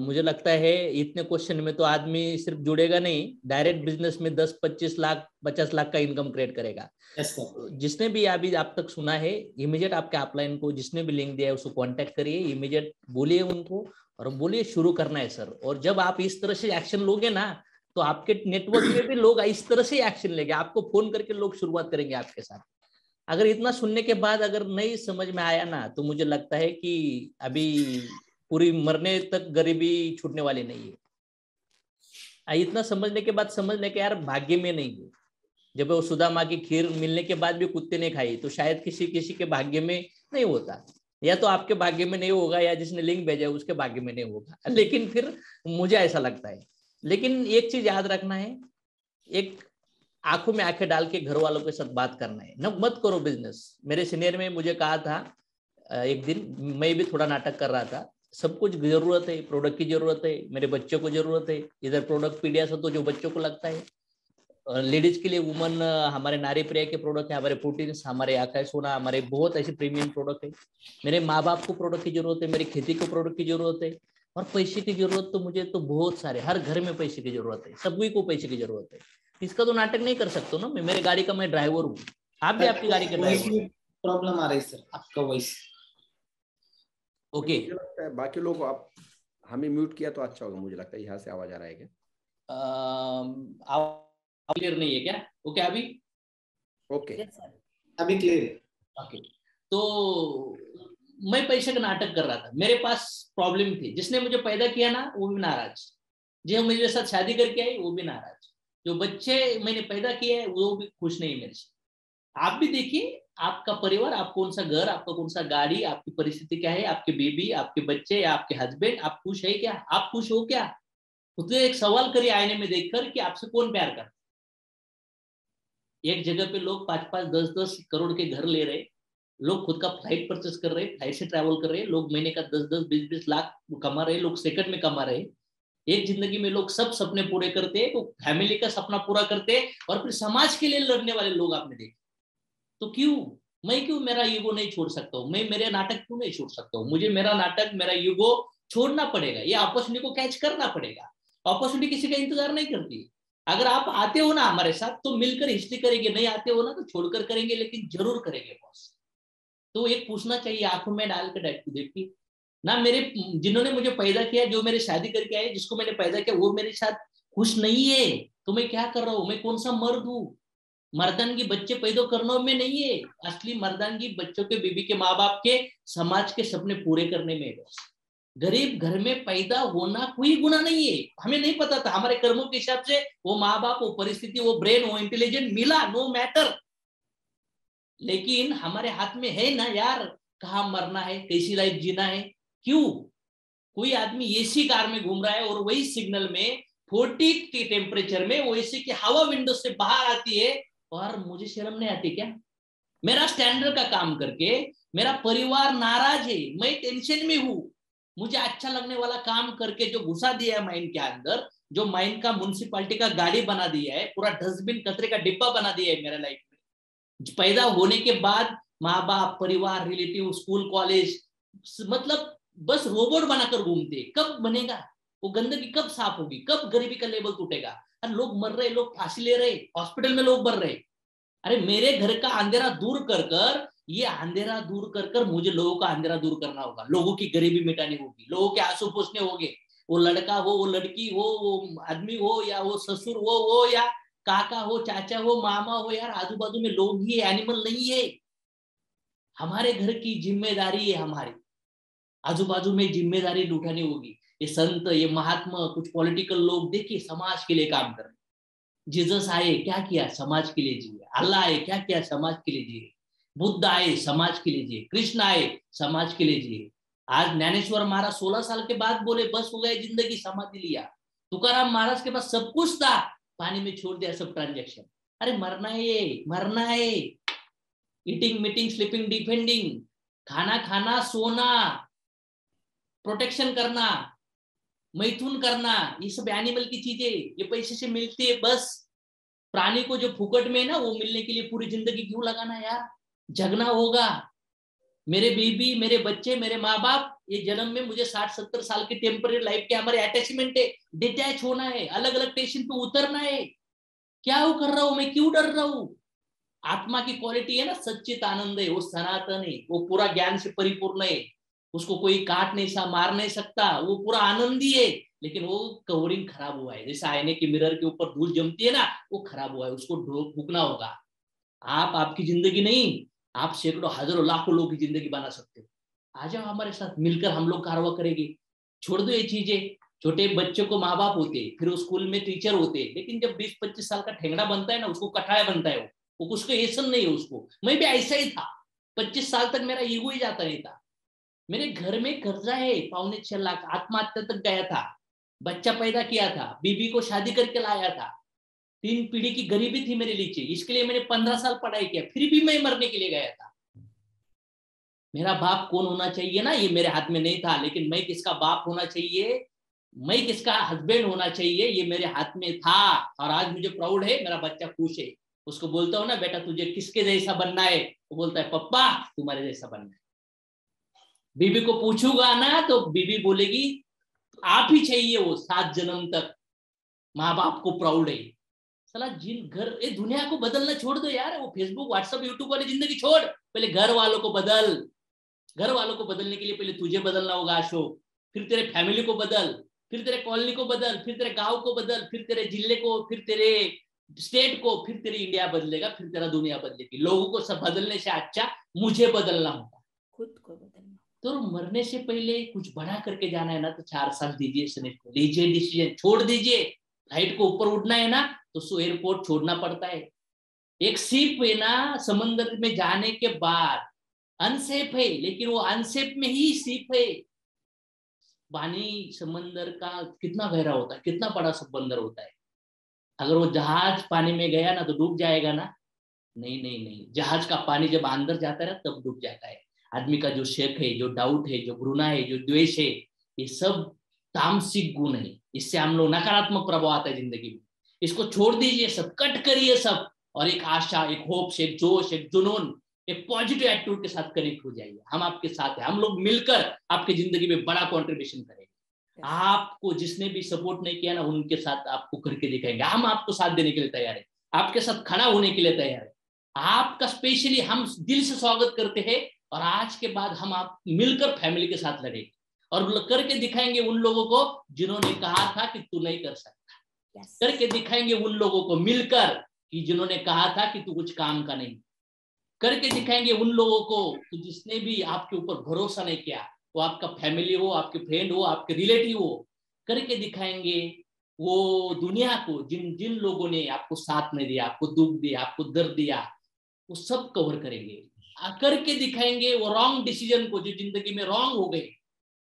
मुझे लगता है इतने क्वेश्चन में तो आदमी सिर्फ जुड़ेगा नहीं, डायरेक्ट बिजनेस में 10-25 लाख 50 लाख का इनकम क्रिएट करेगा। जिसने भी अभी आप तक सुना है, इमीडिएट आपके अपलाइन को जिसने भी लिंक दिया है उसको कांटेक्ट करिए, इमीडिएट बोलिए उनको और बोलिए शुरू करना है सर। और जब आप इस तरह से एक्शन लोगे ना तो आपके नेटवर्क में भी लोग इस तरह से एक्शन लेंगे, आपको फोन करके लोग शुरुआत करेंगे आपके साथ। अगर इतना सुनने के बाद अगर नहीं समझ में आया ना तो मुझे लगता है कि अभी पूरी मरने तक गरीबी छूटने वाली नहीं है। इतना समझने के बाद समझने के यार भाग्य में नहीं है। जब वो सुदामा की खीर मिलने के बाद भी कुत्ते ने खाई तो शायद किसी किसी के भाग्य में नहीं होता। या तो आपके भाग्य में नहीं होगा या जिसने लिंक भेजा है उसके भाग्य में नहीं होगा, लेकिन फिर मुझे ऐसा लगता है। लेकिन एक चीज याद रखना है, एक आंखों में आंखें डाल के घर वालों के साथ बात करना है, न मत करो बिजनेस। मेरे सीनियर में मुझे कहा था एक दिन, मैं भी थोड़ा नाटक कर रहा था, सब कुछ जरूरत है, प्रोडक्ट की जरूरत है, मेरे बच्चों को जरूरत है, इधर प्रोडक्ट पीडिया से तो जो बच्चों को लगता है, लेडीज के लिए वुमन हमारे नारी प्रिया के प्रोडक्ट है, हमारे प्रोटीन्स, हमारे आकाश सोना, हमारे बहुत ऐसे प्रीमियम प्रोडक्ट है। मेरे माँ बाप को प्रोडक्ट की जरूरत है, मेरी खेती को प्रोडक्ट की जरूरत है, और पैसे की जरूरत तो मुझे तो बहुत सारे, हर घर में पैसे की जरूरत है, सभी को पैसे की जरूरत है। इसका तो नाटक नहीं कर सकते ना, मैं मेरे गाड़ी का मैं ड्राइवर हूँ, आप भी आपकी गाड़ी के ड्राइवर। प्रॉब्लम आ रही है सर आपका वॉइस। ओके, मुझे लगता है बाकी लोग आप हमें म्यूट किया तो अच्छा होगा, मुझे लगता है यहाँ से आवाज आ रहा है क्या? क्लियर नहीं है क्या? ओके अभी ओके अभी क्लियर है। ओके, तो मैं पैसे का नाटक कर रहा था, मेरे पास प्रॉब्लम थी, जिसने मुझे पैदा किया ना वो भी नाराज, जो मेरे साथ शादी करके आई वो भी नाराज, जो बच्चे मैंने पैदा किए हैं वो भी खुश नहीं मेरे से। आप भी देखिए आपका परिवार, आप कौन सा घर, आपका कौन सा गाड़ी, आपकी परिस्थिति क्या है, आपके बेबी, आपके बच्चे या आपके हस्बैंड, आप खुश है क्या? आप खुश हो क्या? खुद एक सवाल करिए आईने में देखकर कि आपसे कौन प्यार करता। एक जगह पे लोग 5-5, 10-10 करोड़ के घर ले रहे, लोग खुद का फ्लाइट परचेस कर रहे, फ्लाइट से ट्रैवल कर रहे, लोग महीने का 10-10, 20-20 लाख कमा रहे, लोग सेकंड में कमा रहे। एक जिंदगी में लोग सब सपने पूरे करते हैं, तो फैमिली का सपना पूरा करते हैं, और फिर समाज के लिए लड़ने वाले लोग आपने देखे। तो क्यों मेरा ईगो नहीं छोड़ सकता हूँ? मैं मेरे नाटक क्यों नहीं छोड़ सकता हूँ? मुझे मेरा नाटक, मेरा ईगो छोड़ना पड़ेगा, ये अपॉर्चुनिटी को कैच करना पड़ेगा। अपॉर्चुनिटी किसी का इंतजार नहीं करती। अगर आप आते हो ना हमारे साथ तो मिलकर हिस्ट्री करेंगे, नहीं आते हो ना तो छोड़कर करेंगे, लेकिन जरूर करेंगे बॉस। तो एक पूछना चाहिए आंखों में डाल के देखिए ना, मेरे जिन्होंने मुझे पैदा किया, जो मेरे शादी करके आए, जिसको मैंने पैदा किया वो मेरे साथ खुश नहीं है, तो मैं क्या कर रहा हूँ? मैं कौन सा मर्द हूँ? मर्दानगी बच्चे पैदा करने में नहीं है, असली मर्दानगी बच्चों के, बीबी के, माँ बाप के, समाज के सपने पूरे करने में है। गरीब घर में पैदा होना कोई गुना नहीं है। हमें नहीं पता था, हमारे कर्मों के हिसाब से वो माँ बाप, वो परिस्थिति, वो ब्रेन, वो इंटेलिजेंट मिला, नो मैटर। लेकिन हमारे हाथ में है ना यार, कहाँ मरना है, कैसी लाइफ जीना है। क्यों कोई आदमी एसी कार में घूम रहा है और वही सिग्नल में 40 के टेम्परेचर में वो एसी की हवा विंडो से बाहर आती है, और मुझे शर्म नहीं आती क्या? मेरा स्टैंडर्ड का काम करके मेरा परिवार नाराज है, मैं टेंशन में हूं, मुझे अच्छा लगने वाला काम करके जो घुसा दिया है माइंड के अंदर, जो माइंड का म्युनिसिपालिटी का गाड़ी बना दिया है, पूरा डस्टबिन कचरे का डिब्बा बना दिया है मेरा लाइफ में। पैदा होने के बाद माँ बाप, परिवार, रिलेटिव, स्कूल, कॉलेज, मतलब बस रोबोट बनाकर घूमते। कब बनेगा वो गंदगी? कब साफ होगी? कब गरीबी का लेवल टूटेगा? अरे लोग मर रहे, लोग फांसी ले रहे, हॉस्पिटल में लोग मर रहे। अरे मेरे घर का अंधेरा दूर कर कर, ये अंधेरा दूर कर कर मुझे लोगों का अंधेरा दूर करना होगा, लोगों की गरीबी मिटानी होगी, लोगों के आंसू पोंछने होंगे। वो लड़का हो, वो लड़की हो, वो आदमी हो, या वो ससुर हो या काका हो, चाचा हो, मामा हो, यार आजू बाजू में लोग ही, एनिमल नहीं है। हमारे घर की जिम्मेदारी है, हमारी आजू बाजू में जिम्मेदारी उठानी होगी। ये संत, ये महात्मा, कुछ पॉलिटिकल लोग देखिए समाज के लिए काम कर रहे। जीसस आए, क्या किया? समाज के लिए जिए। अल्लाह आए, क्या किया? समाज के लिए जिए। बुद्ध आए, समाज के लिए जिए। कृष्ण आए, समाज के लिए जिए। आज ज्ञानेश्वर महाराज 16 साल के बाद बोले बस हो गए जिंदगी, समाधि लिया। तुकाराम महाराज के पास सब कुछ था, पानी में छोड़ दिया सब ट्रांजेक्शन। अरे मरना है, मरना है। ईटिंग, मीटिंग, स्लीपिंग, डिफेंडिंग, खाना खाना, सोना, प्रोटेक्शन करना, मैथुन करना, ये सब एनिमल की चीजें, ये पैसे से मिलती है बस। प्राणी को जो फुकट में है ना, वो मिलने के लिए पूरी जिंदगी क्यों लगाना यार? जगना होगा। मेरे बीबी, मेरे बच्चे, मेरे माँ बाप, ये जन्म में मुझे 60-70 साल की टेम्पररी लाइफ के हमारे अटैचमेंट है, डिटैच होना है, अलग अलग स्टेशन पे उतरना है। क्या वो कर रहा हूं मैं? क्यों डर रहा हूं? आत्मा की क्वालिटी है ना, सच्चित आनंद है, वो सनातन है, वो पूरा ज्ञान से परिपूर्ण है, उसको कोई काट नहीं सा, मार नहीं सकता, वो पूरा आनंदी है। लेकिन वो कवरिंग खराब हुआ है, जैसे आईने के मिरर के ऊपर धूल जमती है ना, वो खराब हुआ है, उसको फूकना होगा। आप आपकी जिंदगी नहीं, आप सैकड़ों, हजारों, लाखों लोगों की जिंदगी बना सकते हो। आ जाओ हमारे साथ, मिलकर हम लोग कारवा करेंगे। छोड़ दो ये चीजें। छोटे बच्चों को माँ बाप होते, फिर वो स्कूल में टीचर होते, लेकिन जब 20-25 साल का ठेंगड़ा बनता है ना, उसको कठाया बनता है, वो उसको ऐसा नहीं है। उसको मैं भी ऐसा ही था, 25 साल तक मेरा ईगो ही जाता नहीं था। मेरे घर में कर्जा है 5.25 लाख, आत्महत्या तक गया था, बच्चा पैदा किया था, बीबी को शादी करके लाया था, 3 पीढ़ी की गरीबी थी मेरे नीचे, इसके लिए मैंने 15 साल पढ़ाई किया, फिर भी मैं मरने के लिए गया था। मेरा बाप कौन होना चाहिए ना, ये मेरे हाथ में नहीं था, लेकिन मैं किसका बाप होना चाहिए, मैं किसका हस्बैंड होना चाहिए, ये मेरे हाथ में था। और आज मुझे प्राउड है, मेरा बच्चा खुश है। उसको बोलता हूँ ना, बेटा तुझे किसके जैसा बनना है, वो बोलता है पप्पा तुम्हारे जैसा बनना है। बीबी को पूछूंगा ना तो बीबी बोलेगी आप ही चाहिए, वो 7 जन्म तक। माँ बाप को प्राउड है। साला जिन घर, ये दुनिया को बदलना छोड़ दो यार, वो फेसबुक व्हाट्सएप यूट्यूब वाली जिंदगी छोड़, पहले घर वालों को बदल। घर वालों को बदलने के लिए पहले तुझे बदलना होगा अशोक, फिर तेरे फैमिली को बदल, फिर तेरे कॉलोनी को बदल, फिर तेरे गांव को बदल, फिर तेरे जिले को, फिर तेरे स्टेट को, फिर तेरी इंडिया बदलेगा, फिर तेरा दुनिया बदलेगी। लोगों को सब बदलने से अच्छा मुझे बदलना होगा, खुद को बदलना। तो मरने से पहले कुछ बड़ा करके जाना है ना, तो 4 साल दीजिए शरीर को, लीजिए डिसीजन, छोड़ दीजिए। फ्लाइट को ऊपर उड़ना है ना, तो एयरपोर्ट छोड़ना पड़ता है। एक शिप है ना, समंदर में जाने के बाद अनसेफ है, लेकिन वो अनसेफ में ही शिप है। पानी समंदर का कितना गहरा होता है, कितना बड़ा समंदर होता है। अगर वो जहाज पानी में गया ना तो डूब जाएगा ना? नहीं नहीं नहीं, जहाज का पानी जब अंदर जाता है ना तब डूब जाता है। आदमी का जो शक है, जो डाउट है, जो घृणा है, जो द्वेष है, ये सब तामसिक गुण है। इससे हम लोग नकारात्मक प्रभाव आता है जिंदगी में। इसको छोड़ दीजिए, सब कट करिए सब, और एक आशा, एक होप, एक जोश, एक जुनून, एक पॉजिटिव एटीट्यूड के साथ कनेक्ट हो जाइए। हम आपके साथ हैं, हम लोग मिलकर आपकी जिंदगी में बड़ा कंट्रीब्यूशन करेंगे। आपको जिसने भी सपोर्ट नहीं किया ना, उनके साथ आपको करके दिखाएंगे। हम आपको साथ देने के लिए तैयार है, आपके साथ खड़ा होने के लिए तैयार है। आपका स्पेशली हम दिल से स्वागत करते हैं। और आज के बाद हम आप मिलकर फैमिली के साथ लड़ेंगे और करके दिखाएंगे उन लोगों को जिन्होंने कहा था कि तू नहीं कर सकता। करके दिखाएंगे उन लोगों को मिलकर कि जिन्होंने कहा था कि तू कुछ काम का नहीं। करके दिखाएंगे उन लोगों को कि जिसने भी आपके ऊपर भरोसा नहीं किया, वो आपका फैमिली हो, आपके फ्रेंड हो, आपके रिलेटिव हो। करके दिखाएंगे वो दुनिया को जिन जिन लोगों ने आपको साथ नहीं दिया, आपको दुख दिया, आपको दर्द दिया, वो सब कवर करेंगे। करके दिखाएंगे वो रॉन्ग डिसीजन को, जो जिंदगी में रॉन्ग हो गए,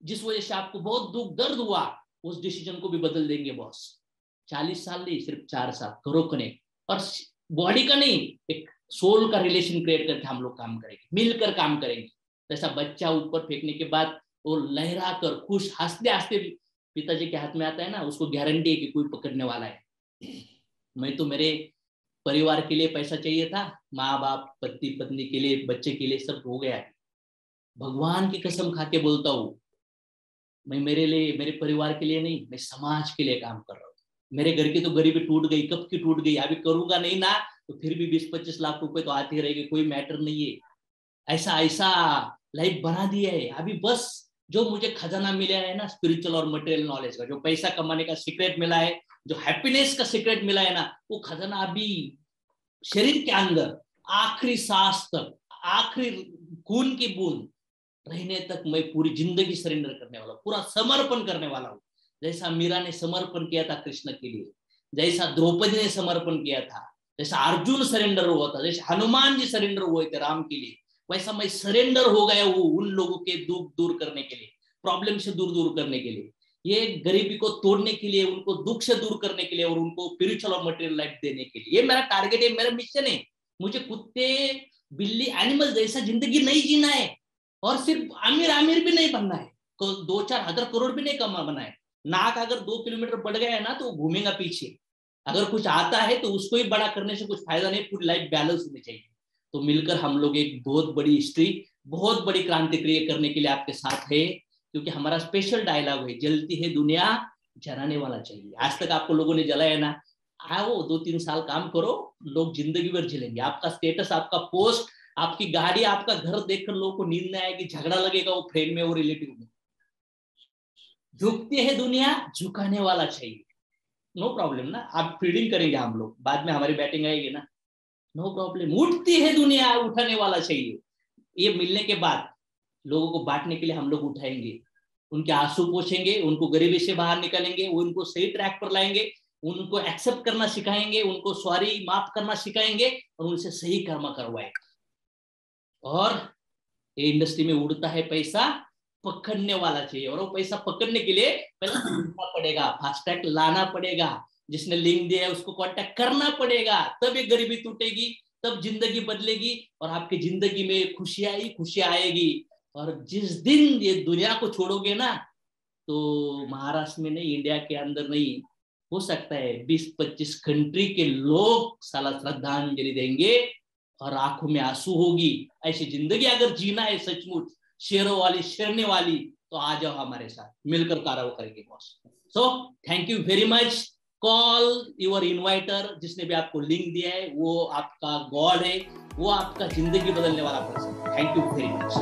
जिस वजह से आपको बहुत दुख दर्द हुआ, उस डिसीजन को भी बदल देंगे बॉस। 40 साल नहीं, सिर्फ 4 साल करो कनेक्ट। और बॉडी का नहीं, एक सोल का रिलेशन क्रिएट करके हम लोग काम करेंगे, मिलकर काम करेंगे। जैसा बच्चा ऊपर फेंकने के बाद वो लहरा कर खुश हंसते हंसते पिताजी के हाथ में आता है ना, उसको गारंटी है कि कोई पकड़ने वाला है। मैं तो मेरे परिवार के लिए पैसा चाहिए था, माँ बाप, पति पत्नी के लिए, बच्चे के लिए सब हो गया है। भगवान की कसम खा के बोलता हूँ, मैं मेरे लिए, मेरे परिवार के लिए नहीं, मैं समाज के लिए काम कर रहा हूँ। मेरे घर की तो गरीबी टूट गई, कब की टूट गई, अभी करूंगा नहीं ना तो फिर भी 20-25 लाख रुपए तो आती रहेगी, कोई मैटर नहीं है। ऐसा ऐसा लाइफ बना दिया है। अभी बस जो मुझे खजाना मिला है ना, स्पिरिचुअल और मटेरियल नॉलेज का, जो पैसा कमाने का सीक्रेट मिला है, जो हैप्पीनेस का सीक्रेट मिला है ना, वो खजाना अभी शरीर के अंदर आखिरी सांस तक, आखिरी खून की बूंद रहने तक मैं पूरी जिंदगी सरेंडर करने वाला हूँ, पूरा समर्पण करने वाला हूँ। जैसा मीरा ने समर्पण किया था कृष्ण के लिए, जैसा द्रौपदी ने समर्पण किया था, जैसा अर्जुन सरेंडर हुआ था, जैसे हनुमान जी सरेंडर हुए थे राम के लिए, वैसा मैं सरेंडर हो गया हूँ उन लोगों के दुख दूर करने के लिए, प्रॉब्लम से दूर करने के लिए, ये गरीबी को तोड़ने के लिए, उनको दुख से दूर करने के लिए, और उनको स्पिरिचुअल और मटेरियल लाइफ देने के लिए। ये मेरा टारगेट है, मेरा मिशन है। मुझे कुत्ते बिल्ली एनिमल जैसा जिंदगी नहीं जीना है, और सिर्फ आमिर भी नहीं बनना है, 2-4 हजार करोड़ भी नहीं कमाना है। नाक अगर 2 किलोमीटर बढ़ गया है ना तो घूमेगा पीछे। अगर कुछ आता है तो उसको ही बड़ा करने से कुछ फायदा नहीं, पूरी लाइफ बैलेंस होनी चाहिए। तो मिलकर हम लोग एक बहुत बड़ी हिस्ट्री, बहुत बड़ी क्रांति क्रिएट करने के लिए आपके साथ है, क्योंकि हमारा स्पेशल डायलॉग है, जलती है दुनिया जलाने वाला चाहिए। आज तक आपको लोगों ने जलाया ना, आओ 2-3 साल काम करो, लोग जिंदगी भर झेलेंगे। आपका स्टेटस, आपका पोस्ट, आपकी गाड़ी, आपका घर देखकर लोगों को नींद नहीं आएगी, झगड़ा लगेगा वो फ्रेंड में, वो रिलेटिव में। झुकती है दुनिया, झुकाने वाला चाहिए। नो प्रॉब्लम ना, आप फीडिंग करेंगे हम लोग, बाद में हमारी बैटिंग आएगी ना, नो प्रॉब्लम। उठती है दुनिया, उठाने वाला चाहिए। ये मिलने के बाद लोगों को बांटने के लिए हम लोग उठाएंगे, उनके आंसू पोंछेंगे, उनको गरीबी से बाहर निकालेंगे, उनको सही ट्रैक पर लाएंगे, उनको एक्सेप्ट करना सिखाएंगे, उनको सॉरी माफ करना सिखाएंगे, और उनसे सही कर्म करवाएंगे। और ये इंडस्ट्री में उड़ता है पैसा, पकड़ने वाला चाहिए, और वो पैसा पकड़ने के लिए पहले लाना पड़ेगा, फास्टैग लाना पड़ेगा, जिसने लिंक दिया है उसको कांटेक्ट करना पड़ेगा, तब ये गरीबी टूटेगी, तब जिंदगी बदलेगी और आपकी जिंदगी में खुशियां ही खुशियां आएगी। और जिस दिन ये दुनिया को छोड़ोगे ना, तो महाराष्ट्र में नहीं, इंडिया के अंदर नहीं, हो सकता है 20-25 कंट्री के लोग साला श्रद्धांजलि देंगे और आंखों में आंसू होगी। ऐसी जिंदगी अगर जीना है सचमुच, शेरों वाली, शेरने वाली, तो आ जाओ हमारे साथ, मिलकर कार्य करेंगे boss. So thank you very much. Call your inviter, जिसने भी आपको लिंक दिया है वो आपका गॉड है, वो आपका जिंदगी बदलने वाला person. Thank you very much.